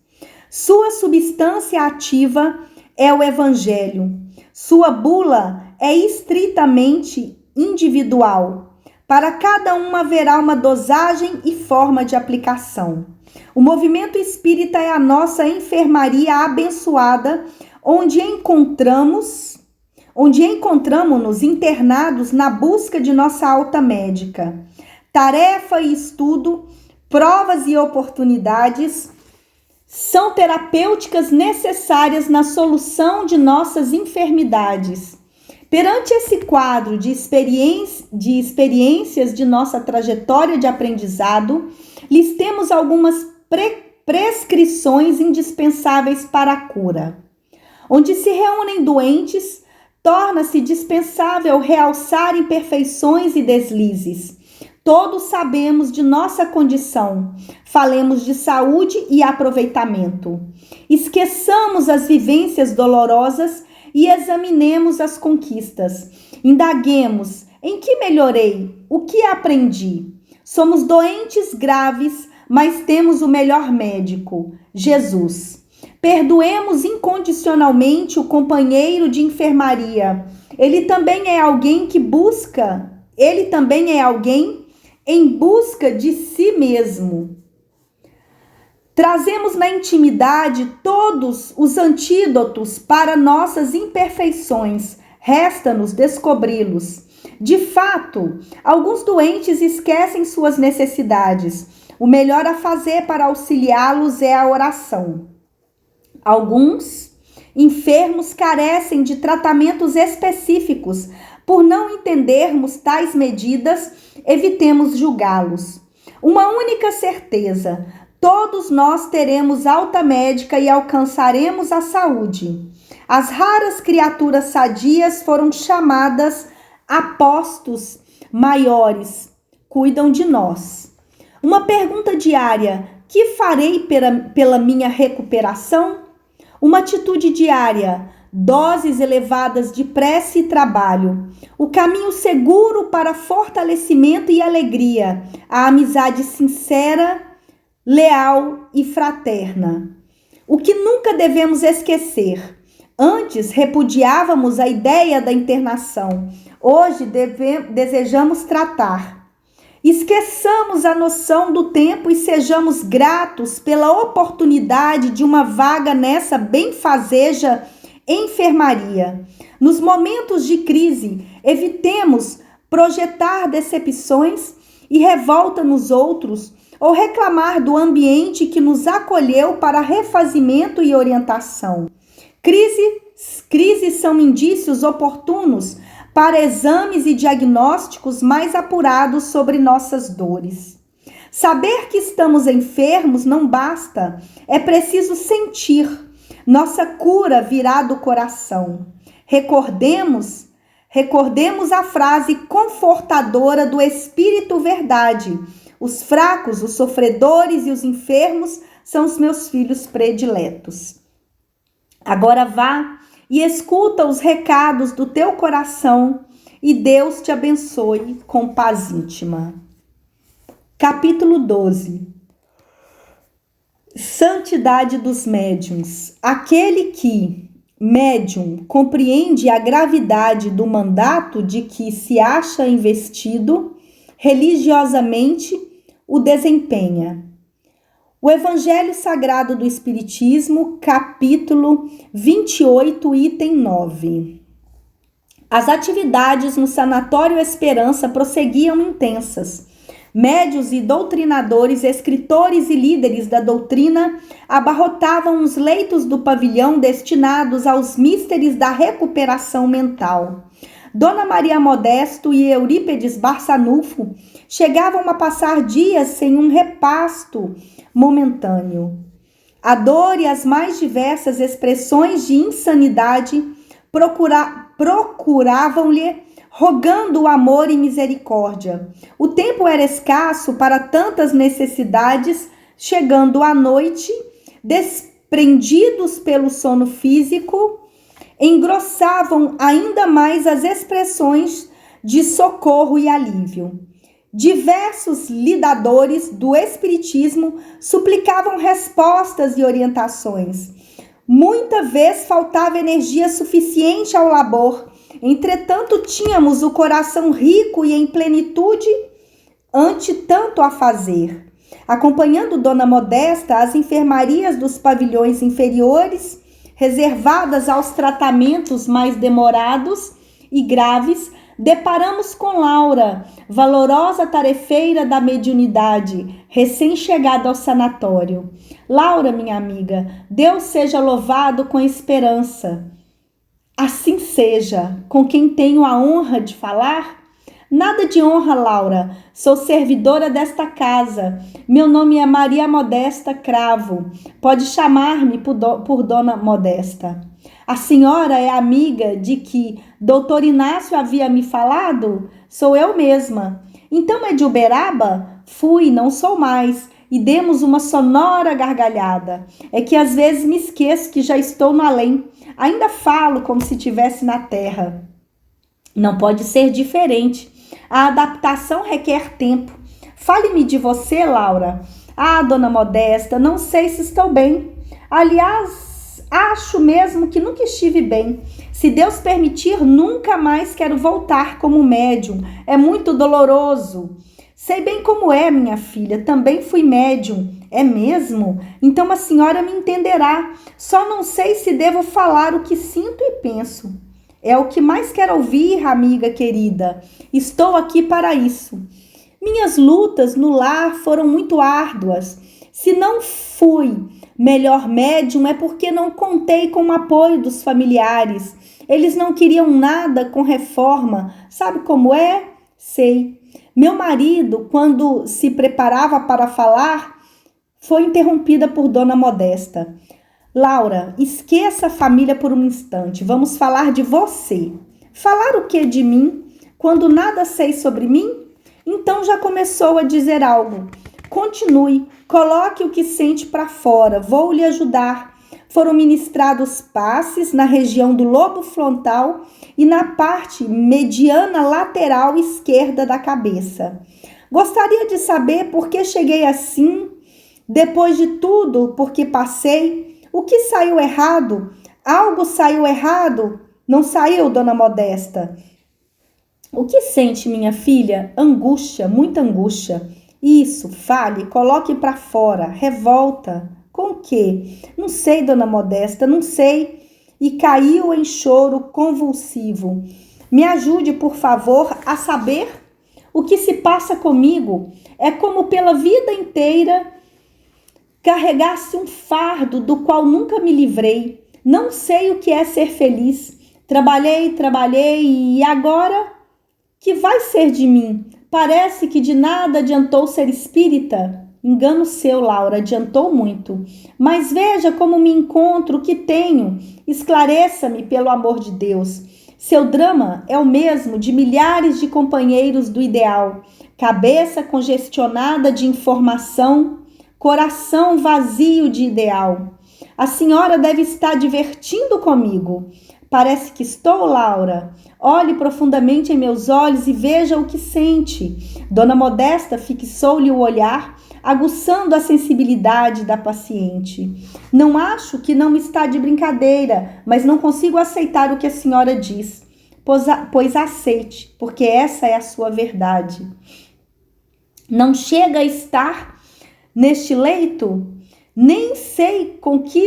Sua substância ativa é o Evangelho. Sua bula é estritamente individual. Para cada um haverá uma dosagem e forma de aplicação. O movimento espírita é a nossa enfermaria abençoada, onde encontramos-nos internados na busca de nossa alta médica. Tarefa e estudo, provas e oportunidades são terapêuticas necessárias na solução de nossas enfermidades. Perante esse quadro de experiências de nossa trajetória de aprendizado, lhes temos algumas prescrições indispensáveis para a cura. Onde se reúnem doentes, torna-se dispensável realçar imperfeições e deslizes. Todos sabemos de nossa condição, falemos de saúde e aproveitamento. Esqueçamos as vivências dolorosas e examinemos as conquistas. Indaguemos em que melhorei, o que aprendi. Somos doentes graves, mas temos o melhor médico, Jesus. Perdoemos incondicionalmente o companheiro de enfermaria. Ele também é alguém em busca de si mesmo. Trazemos na intimidade todos os antídotos para nossas imperfeições. Resta-nos descobri-los. De fato, alguns doentes esquecem suas necessidades. O melhor a fazer para auxiliá-los é a oração. Alguns enfermos carecem de tratamentos específicos. Por não entendermos tais medidas, evitemos julgá-los. Uma única certeza: todos nós teremos alta médica e alcançaremos a saúde. As raras criaturas sadias foram chamadas apostos maiores, cuidam de nós. Uma pergunta diária: que farei pela minha recuperação? Uma atitude diária: doses elevadas de prece e trabalho. O caminho seguro para fortalecimento e alegria. A amizade sincera, leal e fraterna. O que nunca devemos esquecer. Antes repudiávamos a ideia da internação. Hoje desejamos tratar. Esqueçamos a noção do tempo e sejamos gratos pela oportunidade de uma vaga nessa benfazeja enfermaria. Nos momentos de crise, evitemos projetar decepções e revolta nos outros ou reclamar do ambiente que nos acolheu para refazimento e orientação. Crises são indícios oportunos para exames e diagnósticos mais apurados sobre nossas dores. Saber que estamos enfermos não basta, é preciso sentir. Nossa cura virá do coração. Recordemos a frase confortadora do Espírito Verdade: os fracos, os sofredores e os enfermos são os meus filhos prediletos. Agora vá e escuta os recados do teu coração e Deus te abençoe com paz íntima. Capítulo 12. Santidade dos médiuns. Aquele que, médium, compreende a gravidade do mandato de que se acha investido, religiosamente o desempenha. O Evangelho Sagrado do Espiritismo, capítulo 28, item 9. As atividades no Sanatório Esperança prosseguiam intensas. Médios e doutrinadores, escritores e líderes da doutrina abarrotavam os leitos do pavilhão destinados aos místeres da recuperação mental. Dona Maria Modesto e Eurípedes Barçanufo chegavam a passar dias sem um repasto momentâneo. A dor e as mais diversas expressões de insanidade procuravam-lhe, rogando o amor e misericórdia. O tempo era escasso para tantas necessidades, chegando à noite, desprendidos pelo sono físico, engrossavam ainda mais as expressões de socorro e alívio. Diversos lidadores do Espiritismo suplicavam respostas e orientações. Muita vez faltava energia suficiente ao labor. Entretanto, tínhamos o coração rico e em plenitude ante tanto a fazer. Acompanhando Dona Modesta, as enfermarias dos pavilhões inferiores, reservadas aos tratamentos mais demorados e graves, deparamos com Laura, valorosa tarefeira da mediunidade, recém-chegada ao sanatório. Laura, minha amiga, Deus seja louvado com esperança. Assim seja, com quem tenho a honra de falar? Nada de honra, Laura. Sou servidora desta casa. Meu nome é Maria Modesta Cravo. Pode chamar-me por Dona Modesta. A senhora é amiga de que Dr. Inácio havia me falado? Sou eu mesma. Então é de Uberaba? Fui, não sou mais. E demos uma sonora gargalhada. É que às vezes me esqueço que já estou no além. Ainda falo como se estivesse na terra. Não pode ser diferente. A adaptação requer tempo. Fale-me de você, Laura. Ah, Dona Modesta, não sei se estou bem. Aliás, acho mesmo que nunca estive bem. Se Deus permitir, nunca mais quero voltar como médium. É muito doloroso. Sei bem como é, minha filha, também fui médium. É mesmo? Então a senhora me entenderá. Só não sei se devo falar o que sinto e penso. É o que mais quero ouvir, amiga querida. Estou aqui para isso. Minhas lutas no lar foram muito árduas. Se não fui melhor médium é porque não contei com o apoio dos familiares. Eles não queriam nada com reforma. Sabe como é? Sei. Meu marido, quando se preparava para falar, foi interrompida por Dona Modesta. Laura, esqueça a família por um instante. Vamos falar de você. Falar o que de mim? Quando nada sei sobre mim? Então já começou a dizer algo. Continue, coloque o que sente para fora. Vou lhe ajudar. Foram ministrados passes na região do lobo frontal e na parte mediana lateral esquerda da cabeça. Gostaria de saber por que cheguei assim, depois de tudo, porque passei. O que saiu errado? Algo saiu errado? Não saiu, Dona Modesta? O que sente, minha filha? Angústia, muita angústia. Isso, fale, coloque para fora. Revolta. Com o quê? Não sei, Dona Modesta, não sei. E caiu em choro convulsivo. Me ajude, por favor, a saber o que se passa comigo. É como pela vida inteira carregasse um fardo do qual nunca me livrei. Não sei o que é ser feliz. Trabalhei e agora? Que vai ser de mim? Parece que de nada adiantou ser espírita. Engano seu, Laura, adiantou muito. Mas veja como me encontro, o que tenho. Esclareça-me, pelo amor de Deus. Seu drama é o mesmo de milhares de companheiros do ideal. Cabeça congestionada de informação, coração vazio de ideal. A senhora deve estar divertindo comigo. Parece que estou, Laura. Olhe profundamente em meus olhos e veja o que sente. Dona Modesta fixou-lhe o olhar, aguçando a sensibilidade da paciente. Não acho que não está de brincadeira, mas não consigo aceitar o que a senhora diz. Pois aceite, porque essa é a sua verdade. Não chega a estar neste leito? Nem sei com que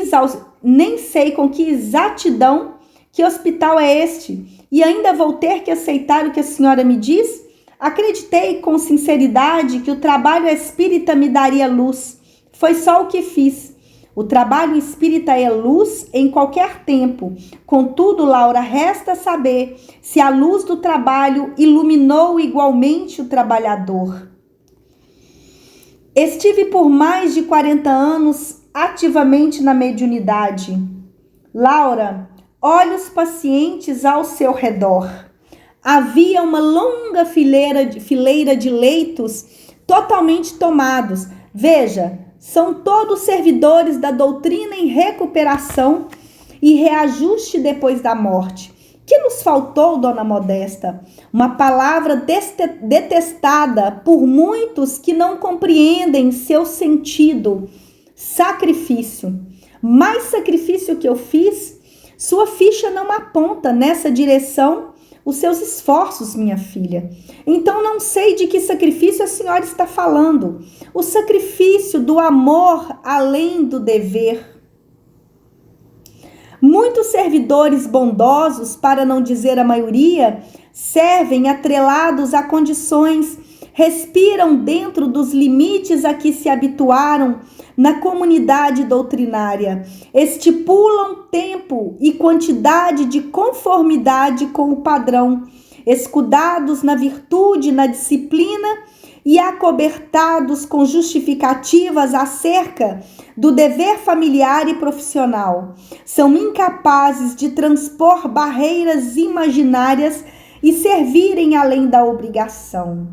exatidão que hospital é este, e ainda vou ter que aceitar o que a senhora me diz? Acreditei com sinceridade que o trabalho espírita me daria luz. Foi só o que fiz. O trabalho espírita é luz em qualquer tempo. Contudo, Laura, resta saber se a luz do trabalho iluminou igualmente o trabalhador. Estive por mais de 40 anos ativamente na mediunidade. Laura, olhe os pacientes ao seu redor. Havia uma longa fileira de leitos totalmente tomados. Veja, são todos servidores da doutrina em recuperação e reajuste depois da morte. Que nos faltou, Dona Modesta? Uma palavra detestada por muitos que não compreendem seu sentido. Sacrifício. Mais sacrifício que eu fiz? Sua ficha não aponta nessa direção os seus esforços, minha filha. Então não sei de que sacrifício a senhora está falando. O sacrifício do amor além do dever. Muitos servidores bondosos, para não dizer a maioria, servem atrelados a condições, respiram dentro dos limites a que se habituaram na comunidade doutrinária, estipulam tempo e quantidade de conformidade com o padrão, escudados na virtude, na disciplina e acobertados com justificativas acerca do dever familiar e profissional. São incapazes de transpor barreiras imaginárias e servirem além da obrigação.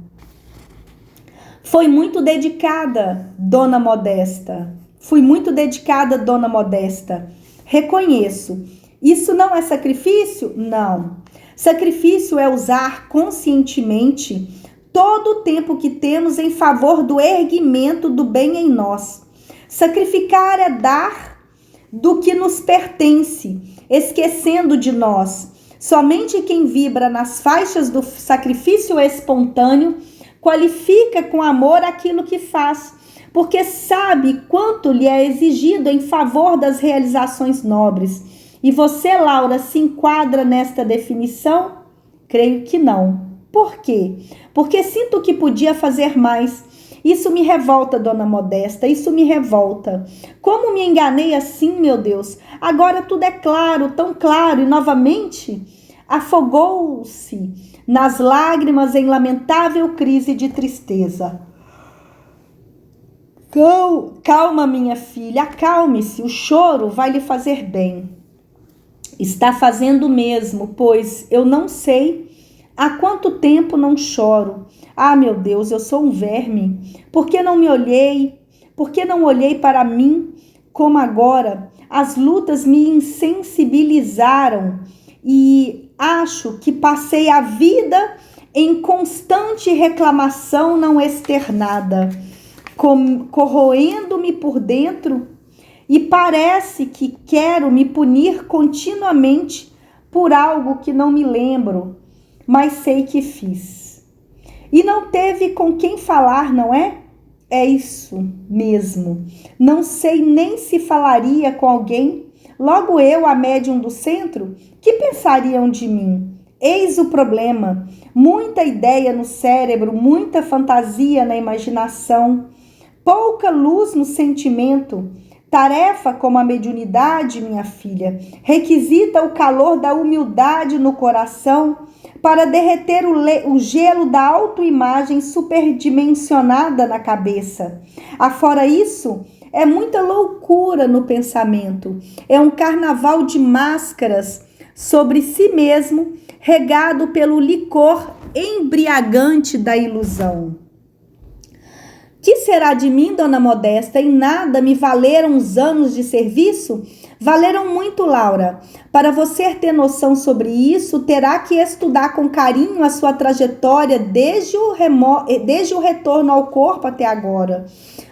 Foi muito dedicada, Dona Modesta. Fui muito dedicada, Dona Modesta. Reconheço. Isso não é sacrifício? Não. Sacrifício é usar conscientemente todo o tempo que temos em favor do erguimento do bem em nós. Sacrificar é dar do que nos pertence, esquecendo de nós. Somente quem vibra nas faixas do sacrifício espontâneo, qualifica com amor aquilo que faz, porque sabe quanto lhe é exigido em favor das realizações nobres. E você, Laura, se enquadra nesta definição? Creio que não. Por quê? Porque sinto que podia fazer mais. Isso me revolta, dona Modesta, isso me revolta. Como me enganei assim, meu Deus? Agora tudo é claro, tão claro, e novamente afogou-se nas lágrimas em lamentável crise de tristeza. Calma, minha filha, acalme-se, o choro vai lhe fazer bem. Está fazendo mesmo, pois eu não sei há quanto tempo não choro. Ah, meu Deus, eu sou um verme. Por que não me olhei? Por que não olhei para mim como agora? As lutas me insensibilizaram e acho que passei a vida em constante reclamação não externada, corroendo-me por dentro, e parece que quero me punir continuamente por algo que não me lembro, mas sei que fiz. E não teve com quem falar, não é? É isso mesmo. Não sei nem se falaria com alguém. Logo eu, a médium do centro, que pensariam de mim? Eis o problema. Muita ideia no cérebro, muita fantasia na imaginação, pouca luz no sentimento. Tarefa como a mediunidade, minha filha, requisita o calor da humildade no coração para derreter o gelo da autoimagem superdimensionada na cabeça. Afora isso, é muita loucura no pensamento. É um carnaval de máscaras sobre si mesmo, regado pelo licor embriagante da ilusão. Que será de mim, dona Modesta? Em nada me valeram os anos de serviço? Valeram muito, Laura. Para você ter noção sobre isso, terá que estudar com carinho a sua trajetória desde o retorno ao corpo até agora.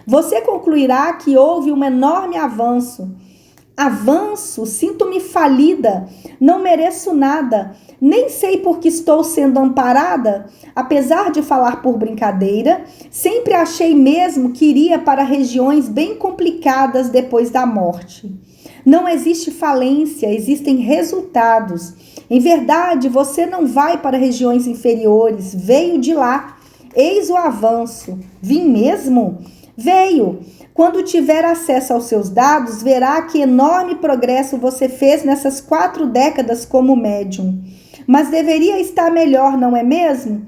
Você concluirá que houve um enorme avanço. Sinto-me falida, não mereço nada, nem sei por que estou sendo amparada. Apesar de falar por brincadeira, sempre achei mesmo que iria para regiões bem complicadas depois da morte. Não existe falência, existem resultados. Em verdade, você não vai para regiões inferiores, veio de lá. Eis o avanço. Vim mesmo? Veio. Quando tiver acesso aos seus dados, verá que enorme progresso você fez nessas 4 décadas como médium. Mas deveria estar melhor, não é mesmo?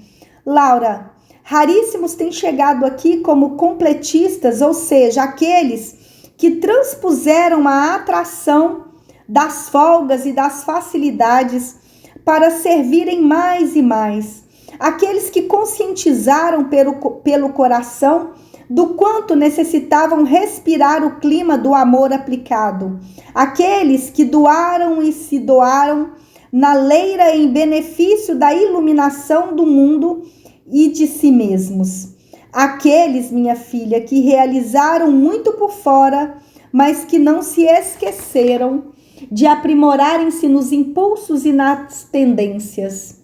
Laura, raríssimos têm chegado aqui como completistas, ou seja, aqueles que transpuseram a atração das folgas e das facilidades para servirem mais e mais. Aqueles que conscientizaram pelo coração do quanto necessitavam respirar o clima do amor aplicado. Aqueles que doaram e se doaram na leira em benefício da iluminação do mundo e de si mesmos. Aqueles, minha filha, que realizaram muito por fora, mas que não se esqueceram de aprimorarem-se nos impulsos e nas tendências.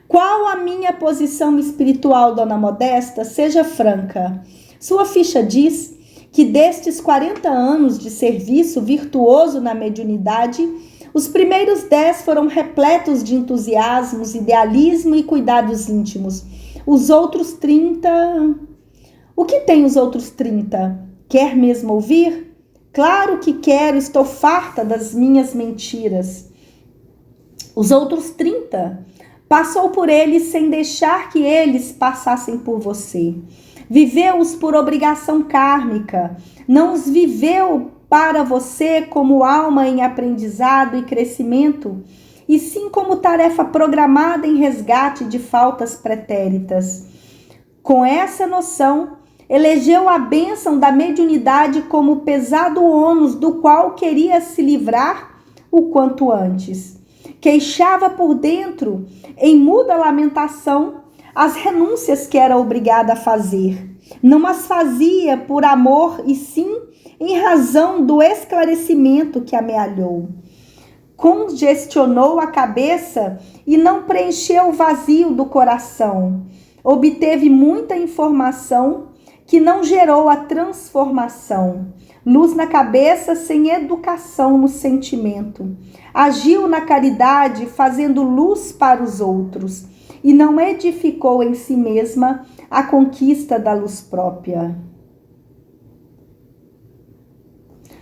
Qual a minha posição espiritual, dona Modesta? Seja franca. Sua ficha diz que destes 40 anos de serviço virtuoso na mediunidade, os primeiros 10 foram repletos de entusiasmos, idealismo e cuidados íntimos. Os outros 30... O que tem os outros 30? Quer mesmo ouvir? Claro que quero, estou farta das minhas mentiras. Os outros 30 passou por eles sem deixar que eles passassem por você. Viveu-os por obrigação kármica, não os viveu para você como alma em aprendizado e crescimento, e sim como tarefa programada em resgate de faltas pretéritas. Com essa noção, elegeu a bênção da mediunidade como pesado ônus do qual queria se livrar o quanto antes. Queixava por dentro, em muda lamentação, as renúncias que era obrigada a fazer. Não as fazia por amor, e sim em razão do esclarecimento que amealhou. Congestionou a cabeça e não preencheu o vazio do coração. obteve muita informação que não gerou a transformação. Luz na cabeça sem educação no sentimento. Agiu na caridade fazendo luz para os outros e não edificou em si mesma a conquista da luz própria.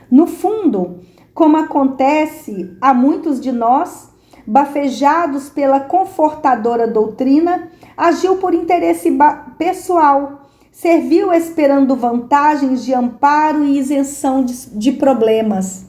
No fundo, como acontece a muitos de nós, bafejados pela confortadora doutrina, agiu por interesse pessoal, serviu esperando vantagens de amparo e isenção de problemas.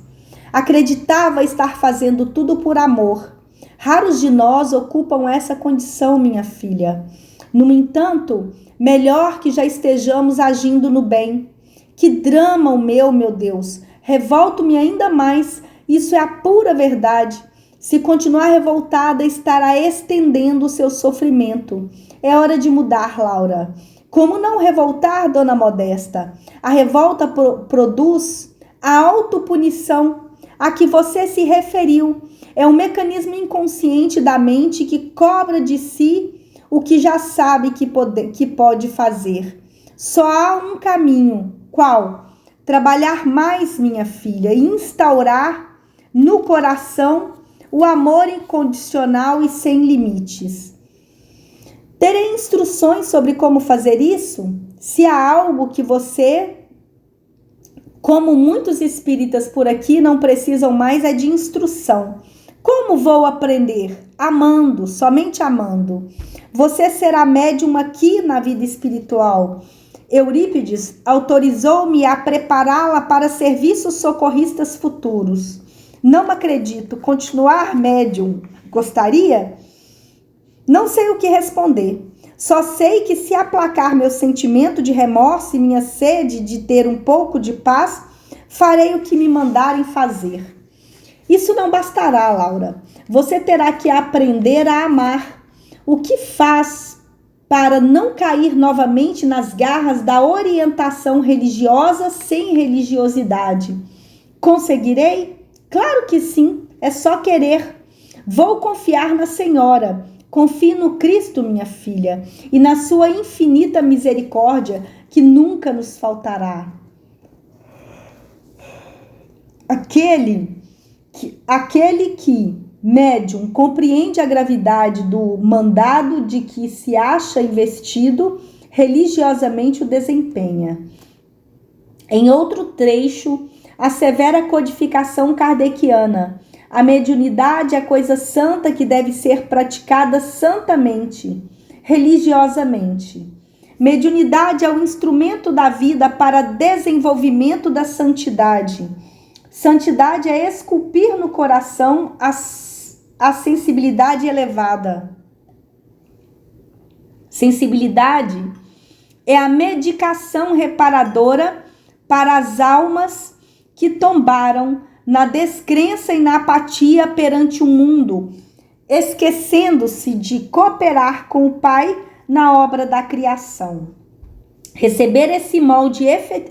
Acreditava estar fazendo tudo por amor. Raros de nós ocupam essa condição, minha filha. No entanto, melhor que já estejamos agindo no bem. Que drama o meu Deus! Revolto-me ainda mais, isso é a pura verdade. Se continuar revoltada, estará estendendo o seu sofrimento. É hora de mudar, Laura. Como não revoltar, dona Modesta? A revolta produz a autopunição a que você se referiu. É um mecanismo inconsciente da mente que cobra de si o que já sabe que pode fazer. Só há um caminho. Qual? Trabalhar mais, minha filha, e instaurar no coração o amor incondicional e sem limites. Terei instruções sobre como fazer isso? Se há algo que você, como muitos espíritas por aqui, não precisam mais, é de instrução. Como vou aprender? Amando, somente amando. Você será médium aqui na vida espiritual. Eurípides autorizou-me a prepará-la para serviços socorristas futuros. Não acredito. Continuar médium, gostaria? Não sei o que responder. Só sei que se aplacar meu sentimento de remorso e minha sede de ter um pouco de paz, farei o que me mandarem fazer. Isso não bastará, Laura. Você terá que aprender a amar. O que faz para não cair novamente nas garras da orientação religiosa sem religiosidade? Conseguirei? Claro que sim, é só querer. Vou confiar na Senhora. Confie no Cristo, minha filha, e na sua infinita misericórdia, que nunca nos faltará. Aquele que, médium, compreende a gravidade do mandado de que se acha investido, religiosamente o desempenha. Em outro trecho, a severa codificação kardeciana: a mediunidade é coisa santa que deve ser praticada santamente, religiosamente. Mediunidade é o instrumento da vida para desenvolvimento da santidade. Santidade é esculpir no coração a sensibilidade elevada. Sensibilidade é a medicação reparadora para as almas que tombaram na descrença e na apatia perante o mundo, esquecendo-se de cooperar com o Pai na obra da criação. Receber esse molde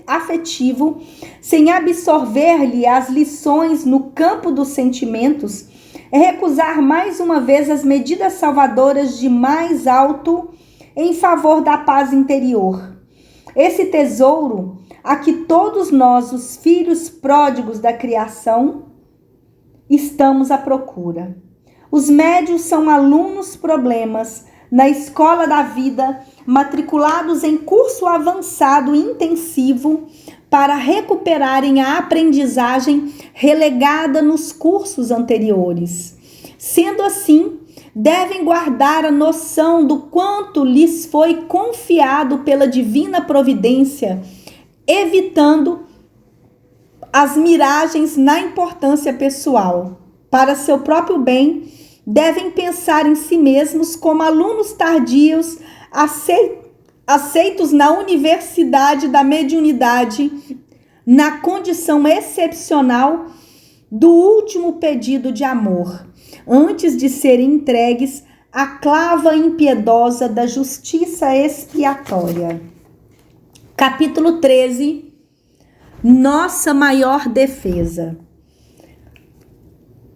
afetivo sem absorver-lhe as lições no campo dos sentimentos é recusar mais uma vez as medidas salvadoras de mais alto em favor da paz interior. Esse tesouro a que todos nós, os filhos pródigos da criação, estamos à procura. Os médiuns são alunos problemas na escola da vida, matriculados em curso avançado intensivo para recuperarem a aprendizagem relegada nos cursos anteriores. Sendo assim, devem guardar a noção do quanto lhes foi confiado pela divina providência, evitando as miragens na importância pessoal. Para seu próprio bem, devem pensar em si mesmos como alunos tardios, aceitos na universidade da mediunidade, na condição excepcional do último pedido de amor, antes de serem entregues à clava impiedosa da justiça expiatória. Capítulo 13. Nossa maior defesa.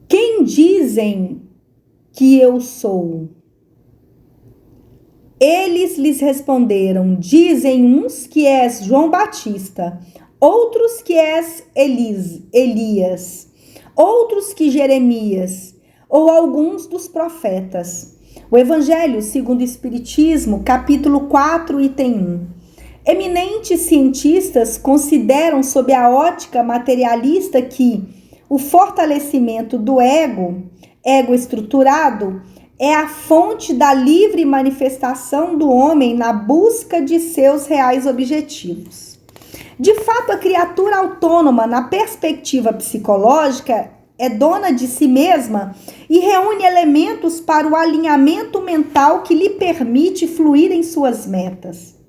Quem dizem que eu sou? Eles lhes responderam: dizem uns que és João Batista, outros que és Elias, outros que Jeremias, ou alguns dos profetas. O Evangelho segundo o Espiritismo, capítulo 4, item 1. Eminentes cientistas consideram sob a ótica materialista que o fortalecimento do ego estruturado, é a fonte da livre manifestação do homem na busca de seus reais objetivos. De fato, a criatura autônoma, na perspectiva psicológica, é dona de si mesma e reúne elementos para o alinhamento mental que lhe permite fluir em suas metas.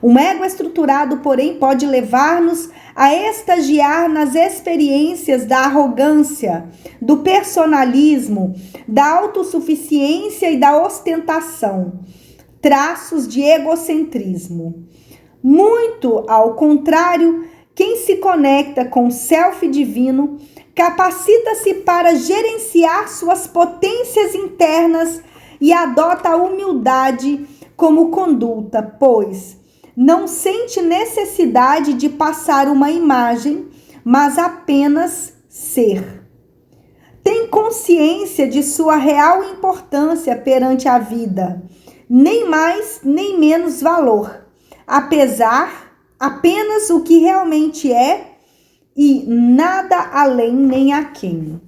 Um ego estruturado, porém, pode levar-nos a estagiar nas experiências da arrogância, do personalismo, da autossuficiência e da ostentação, traços de egocentrismo. Muito ao contrário, quem se conecta com o self divino capacita-se para gerenciar suas potências internas e adota a humildade como conduta, pois não sente necessidade de passar uma imagem, mas apenas ser. Tem consciência de sua real importância perante a vida, nem mais nem menos valor, apenas o que realmente é e nada além nem aquém.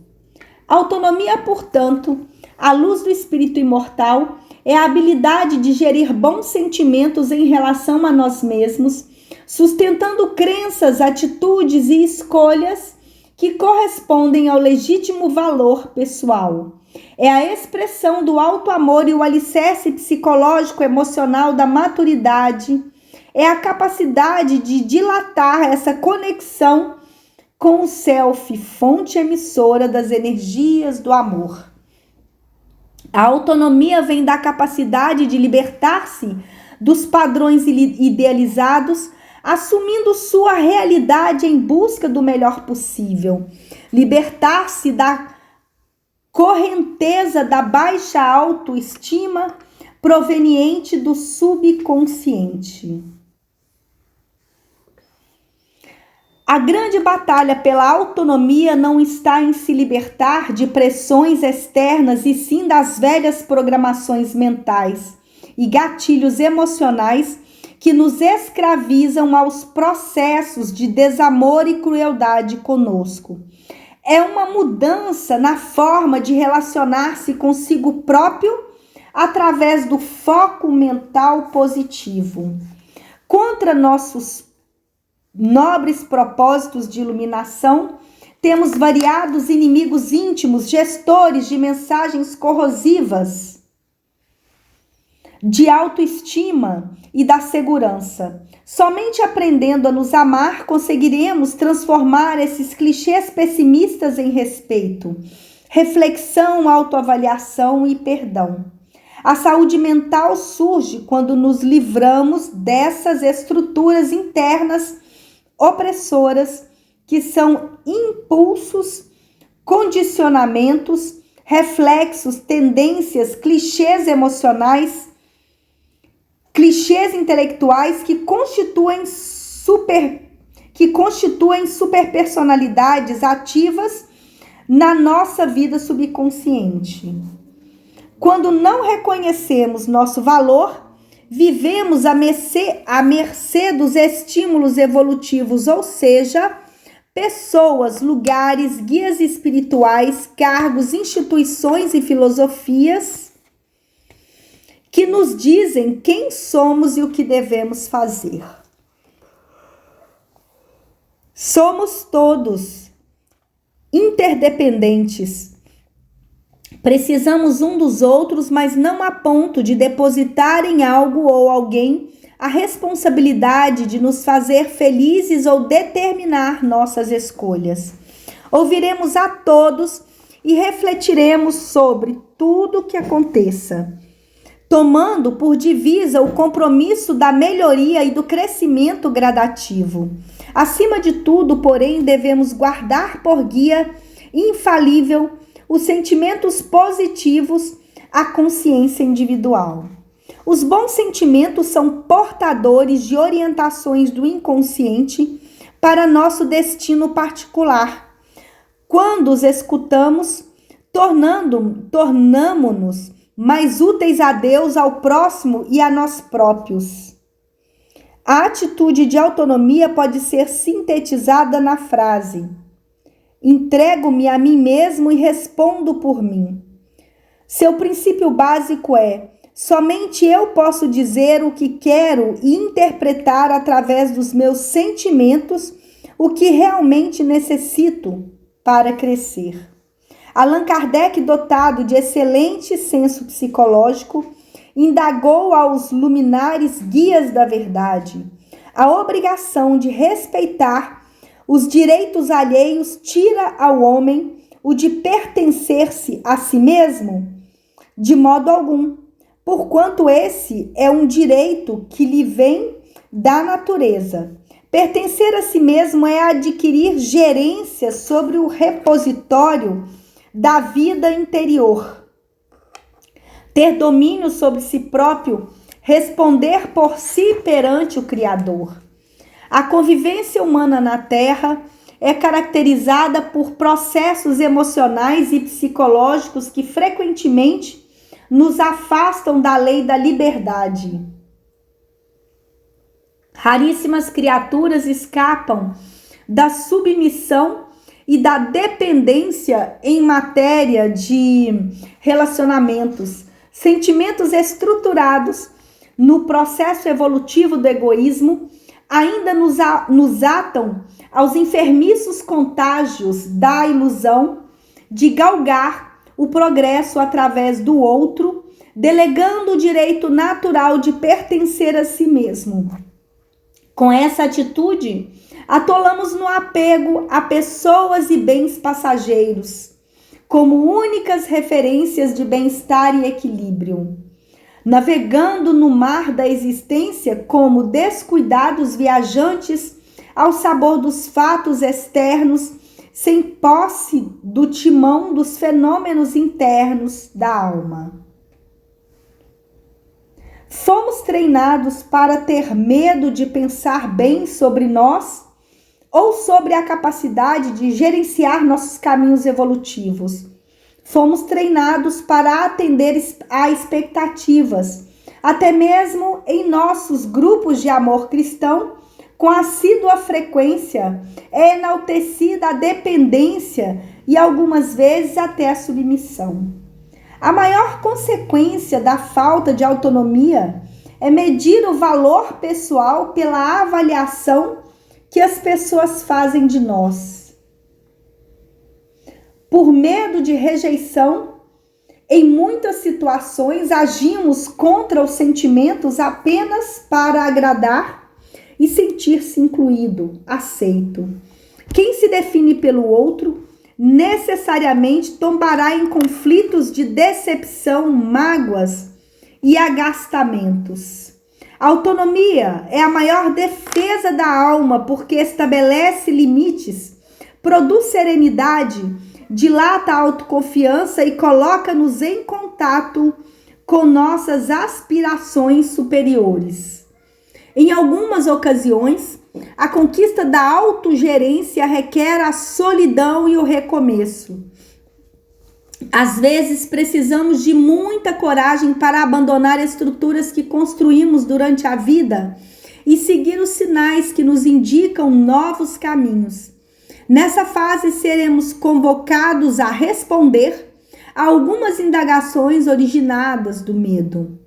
Autonomia, portanto, à luz do espírito imortal, é a habilidade de gerir bons sentimentos em relação a nós mesmos, sustentando crenças, atitudes e escolhas que correspondem ao legítimo valor pessoal. É a expressão do alto amor e o alicerce psicológico emocional da maturidade. É a capacidade de dilatar essa conexão com o self, fonte emissora das energias do amor. A autonomia vem da capacidade de libertar-se dos padrões idealizados, assumindo sua realidade em busca do melhor possível. Libertar-se da correnteza da baixa autoestima proveniente do subconsciente. A grande batalha pela autonomia não está em se libertar de pressões externas e sim das velhas programações mentais e gatilhos emocionais que nos escravizam aos processos de desamor e crueldade conosco. É uma mudança na forma de relacionar-se consigo próprio através do foco mental positivo. Contra nossos nobres propósitos de iluminação, temos variados inimigos íntimos, gestores de mensagens corrosivas, de autoestima e da segurança. Somente aprendendo a nos amar, conseguiremos transformar esses clichês pessimistas em respeito, reflexão, autoavaliação e perdão. A saúde mental surge quando nos livramos dessas estruturas internas opressoras, que são impulsos, condicionamentos, reflexos, tendências, clichês emocionais, clichês intelectuais que constituem superpersonalidades ativas na nossa vida subconsciente. Quando não reconhecemos nosso valor, vivemos à mercê dos estímulos evolutivos, ou seja, pessoas, lugares, guias espirituais, cargos, instituições e filosofias que nos dizem quem somos e o que devemos fazer. Somos todos interdependentes. Precisamos um dos outros, mas não a ponto de depositar em algo ou alguém a responsabilidade de nos fazer felizes ou determinar nossas escolhas. Ouviremos a todos e refletiremos sobre tudo o que aconteça, tomando por divisa o compromisso da melhoria e do crescimento gradativo. Acima de tudo, porém, devemos guardar por guia infalível os sentimentos positivos, a consciência individual. Os bons sentimentos são portadores de orientações do inconsciente para nosso destino particular. Quando os escutamos, tornamo-nos mais úteis a Deus, ao próximo e a nós próprios. A atitude de autonomia pode ser sintetizada na frase: entrego-me a mim mesmo e respondo por mim. Seu princípio básico é: somente eu posso dizer o que quero e interpretar através dos meus sentimentos o que realmente necessito para crescer. Allan Kardec, dotado de excelente senso psicológico, indagou aos luminares guias da verdade: a obrigação de respeitar os direitos alheios tira ao homem o de pertencer-se a si mesmo? De modo algum, porquanto esse é um direito que lhe vem da natureza. Pertencer a si mesmo é adquirir gerência sobre o repositório da vida interior, ter domínio sobre si próprio, responder por si perante o Criador. A convivência humana na Terra é caracterizada por processos emocionais e psicológicos que frequentemente nos afastam da lei da liberdade. Raríssimas criaturas escapam da submissão e da dependência em matéria de relacionamentos. Sentimentos estruturados no processo evolutivo do egoísmo ainda nos atam aos enfermiços contágios da ilusão de galgar o progresso através do outro, delegando o direito natural de pertencer a si mesmo. Com essa atitude, atolamos no apego a pessoas e bens passageiros, como únicas referências de bem-estar e equilíbrio, navegando no mar da existência como descuidados viajantes ao sabor dos fatos externos, sem posse do timão dos fenômenos internos da alma. Fomos treinados para ter medo de pensar bem sobre nós ou sobre a capacidade de gerenciar nossos caminhos evolutivos. Fomos treinados para atender a expectativas, até mesmo em nossos grupos de amor cristão, com assídua frequência é enaltecida a dependência e algumas vezes até a submissão. A maior consequência da falta de autonomia é medir o valor pessoal pela avaliação que as pessoas fazem de nós. Por medo de rejeição, em muitas situações agimos contra os sentimentos apenas para agradar e sentir-se incluído, aceito. Quem se define pelo outro necessariamente tombará em conflitos de decepção, mágoas e agastamentos. A autonomia é a maior defesa da alma porque estabelece limites, produz serenidade, dilata a autoconfiança e coloca-nos em contato com nossas aspirações superiores. Em algumas ocasiões, a conquista da autogerência requer a solidão e o recomeço. Às vezes, precisamos de muita coragem para abandonar estruturas que construímos durante a vida e seguir os sinais que nos indicam novos caminhos. Nessa fase, seremos convocados a responder a algumas indagações originadas do medo.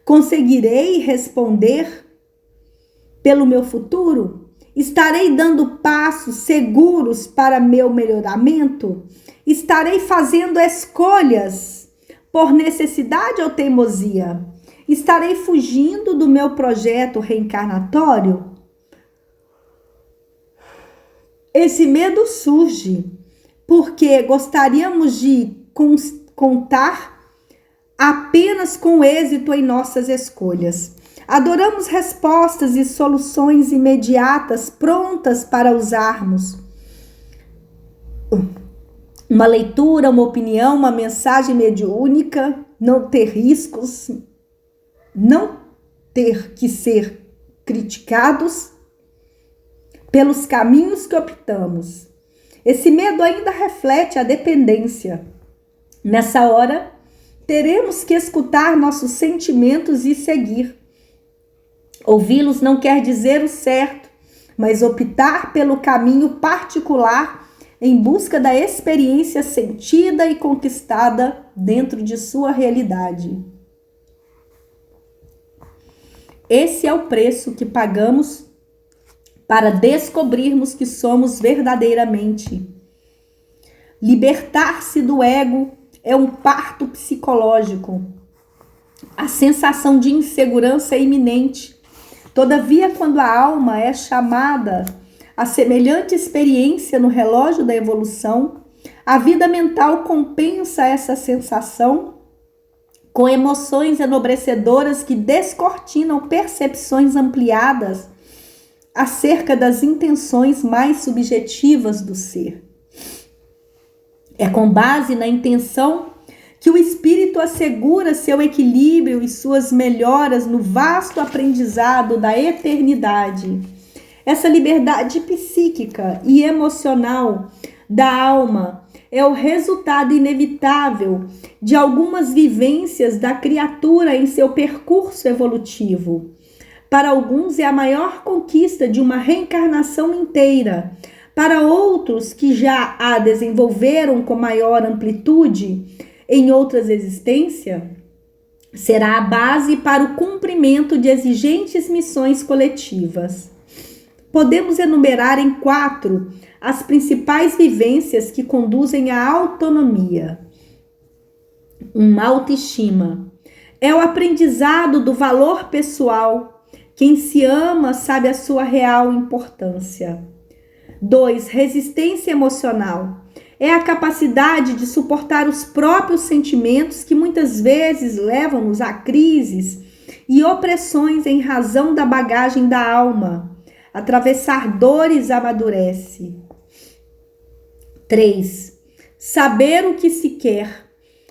Conseguirei responder pelo meu futuro? Estarei dando passos seguros para meu melhoramento? Estarei fazendo escolhas por necessidade ou teimosia? Estarei fugindo do meu projeto reencarnatório? Esse medo surge porque gostaríamos de contar apenas com êxito em nossas escolhas. Adoramos respostas e soluções imediatas, prontas para usarmos. Uma leitura, uma opinião, uma mensagem mediúnica, não ter riscos. não ter que ser criticados pelos caminhos que optamos. Esse medo ainda reflete a dependência. Nessa hora, teremos que escutar nossos sentimentos e seguir. Ouvi-los não quer dizer o certo, mas optar pelo caminho particular em busca da experiência sentida e conquistada dentro de sua realidade. Esse é o preço que pagamos para descobrirmos que somos verdadeiramente. Libertar-se do ego é um parto psicológico. A sensação de insegurança é iminente. Todavia, quando a alma é chamada a semelhante experiência no relógio da evolução, a vida mental compensa essa sensação com emoções enobrecedoras que descortinam percepções ampliadas acerca das intenções mais subjetivas do ser. É com base na intenção que o espírito assegura seu equilíbrio e suas melhoras no vasto aprendizado da eternidade. Essa liberdade psíquica e emocional da alma é o resultado inevitável de algumas vivências da criatura em seu percurso evolutivo. Para alguns é a maior conquista de uma reencarnação inteira. Para outros que já a desenvolveram com maior amplitude em outras existências, será a base para o cumprimento de exigentes missões coletivas. Podemos enumerar em 4 as principais vivências que conduzem à autonomia. Uma autoestima é o aprendizado do valor pessoal. Quem se ama sabe a sua real importância. 2. Resistência emocional. É a capacidade de suportar os próprios sentimentos que muitas vezes levam-nos a crises e opressões em razão da bagagem da alma. Atravessar dores amadurece. 3. Saber o que se quer.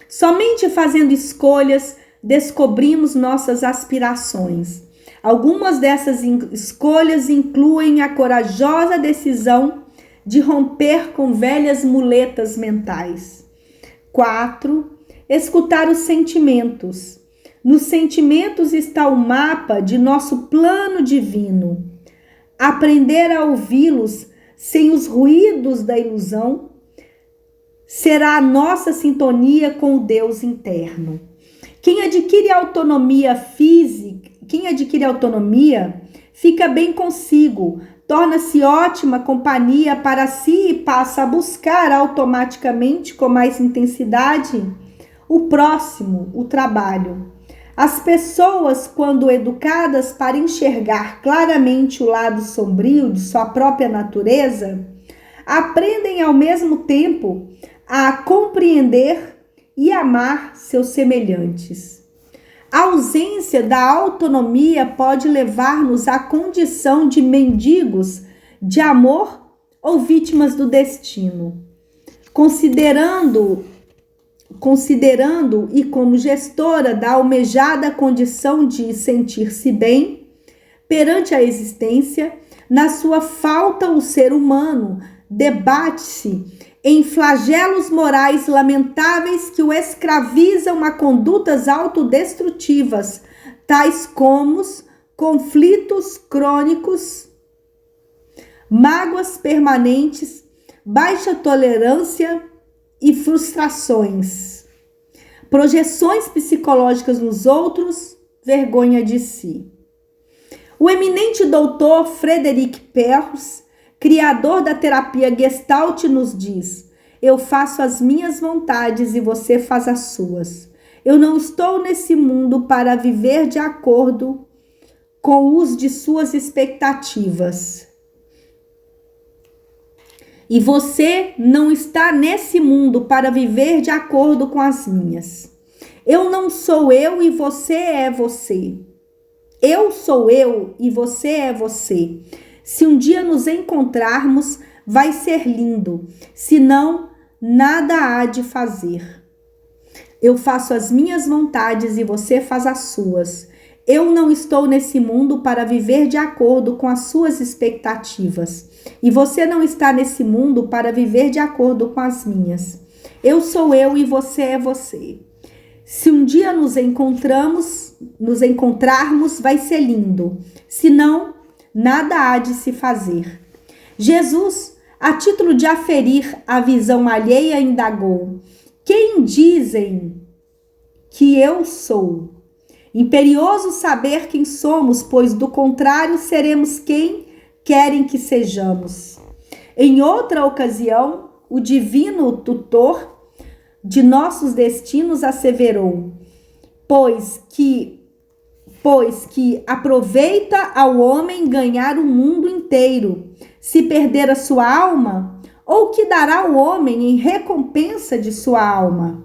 Somente fazendo escolhas descobrimos nossas aspirações. Algumas dessas escolhas incluem a corajosa decisão de romper com velhas muletas mentais. 4. Escutar os sentimentos. Nos sentimentos está o mapa de nosso plano divino. Aprender a ouvi-los sem os ruídos da ilusão será a nossa sintonia com o Deus interno. Quem adquire autonomia física, fica bem consigo, torna-se ótima companhia para si e passa a buscar automaticamente com mais intensidade o próximo, o trabalho. As pessoas, quando educadas para enxergar claramente o lado sombrio de sua própria natureza, aprendem ao mesmo tempo a compreender e amar seus semelhantes. A ausência da autonomia pode levar-nos à condição de mendigos de amor ou vítimas do destino. Considerando e como gestora da almejada condição de sentir-se bem perante a existência, na sua falta o ser humano debate-se em flagelos morais lamentáveis que o escravizam a condutas autodestrutivas, tais como conflitos crônicos, mágoas permanentes, baixa tolerância e frustrações, projeções psicológicas nos outros, vergonha de si. O eminente doutor Frederic Perls, criador da terapia Gestalt, nos diz: eu faço as minhas vontades e você faz as suas. Eu não estou nesse mundo para viver de acordo com os de suas expectativas. E você não está nesse mundo para viver de acordo com as minhas. Eu não sou eu e você é você. Eu sou eu e você é você. Se um dia nos encontrarmos, vai ser lindo. Se não, nada há de fazer. Eu faço as minhas vontades e você faz as suas. Eu não estou nesse mundo para viver de acordo com as suas expectativas. E você não está nesse mundo para viver de acordo com as minhas. Eu sou eu e você é você. Se um dia nos encontrarmos, vai ser lindo. Se não, nada há de se fazer. Jesus, a título de aferir a visão alheia, indagou: quem dizem que eu sou? Imperioso saber quem somos, pois do contrário seremos quem querem que sejamos. Em outra ocasião, o divino tutor de nossos destinos asseverou: pois que aproveita ao homem ganhar o mundo inteiro, se perder a sua alma, ou que dará o homem em recompensa de sua alma?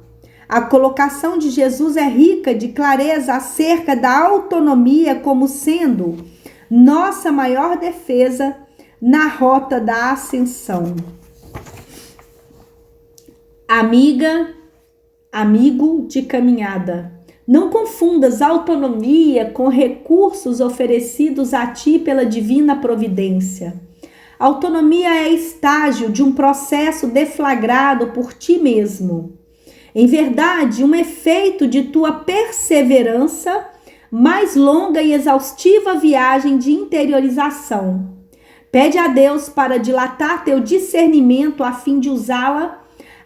A colocação de Jesus é rica de clareza acerca da autonomia como sendo nossa maior defesa na rota da ascensão. Amigo de caminhada, não confundas autonomia com recursos oferecidos a ti pela divina providência. Autonomia é estágio de um processo deflagrado por ti mesmo. Em verdade, um efeito de tua perseverança, mais longa e exaustiva viagem de interiorização. Pede a Deus para dilatar teu discernimento a fim de usá-la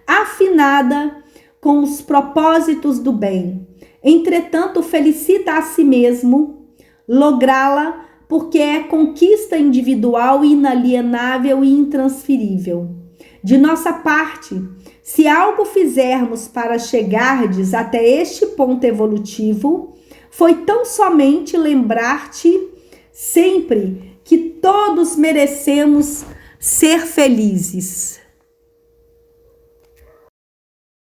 afinada com os propósitos do bem. Entretanto, felicita a si mesmo lográ-la, porque é conquista individual, inalienável e intransferível. De nossa parte, se algo fizermos para chegardes até este ponto evolutivo, foi tão somente lembrar-te sempre que todos merecemos ser felizes.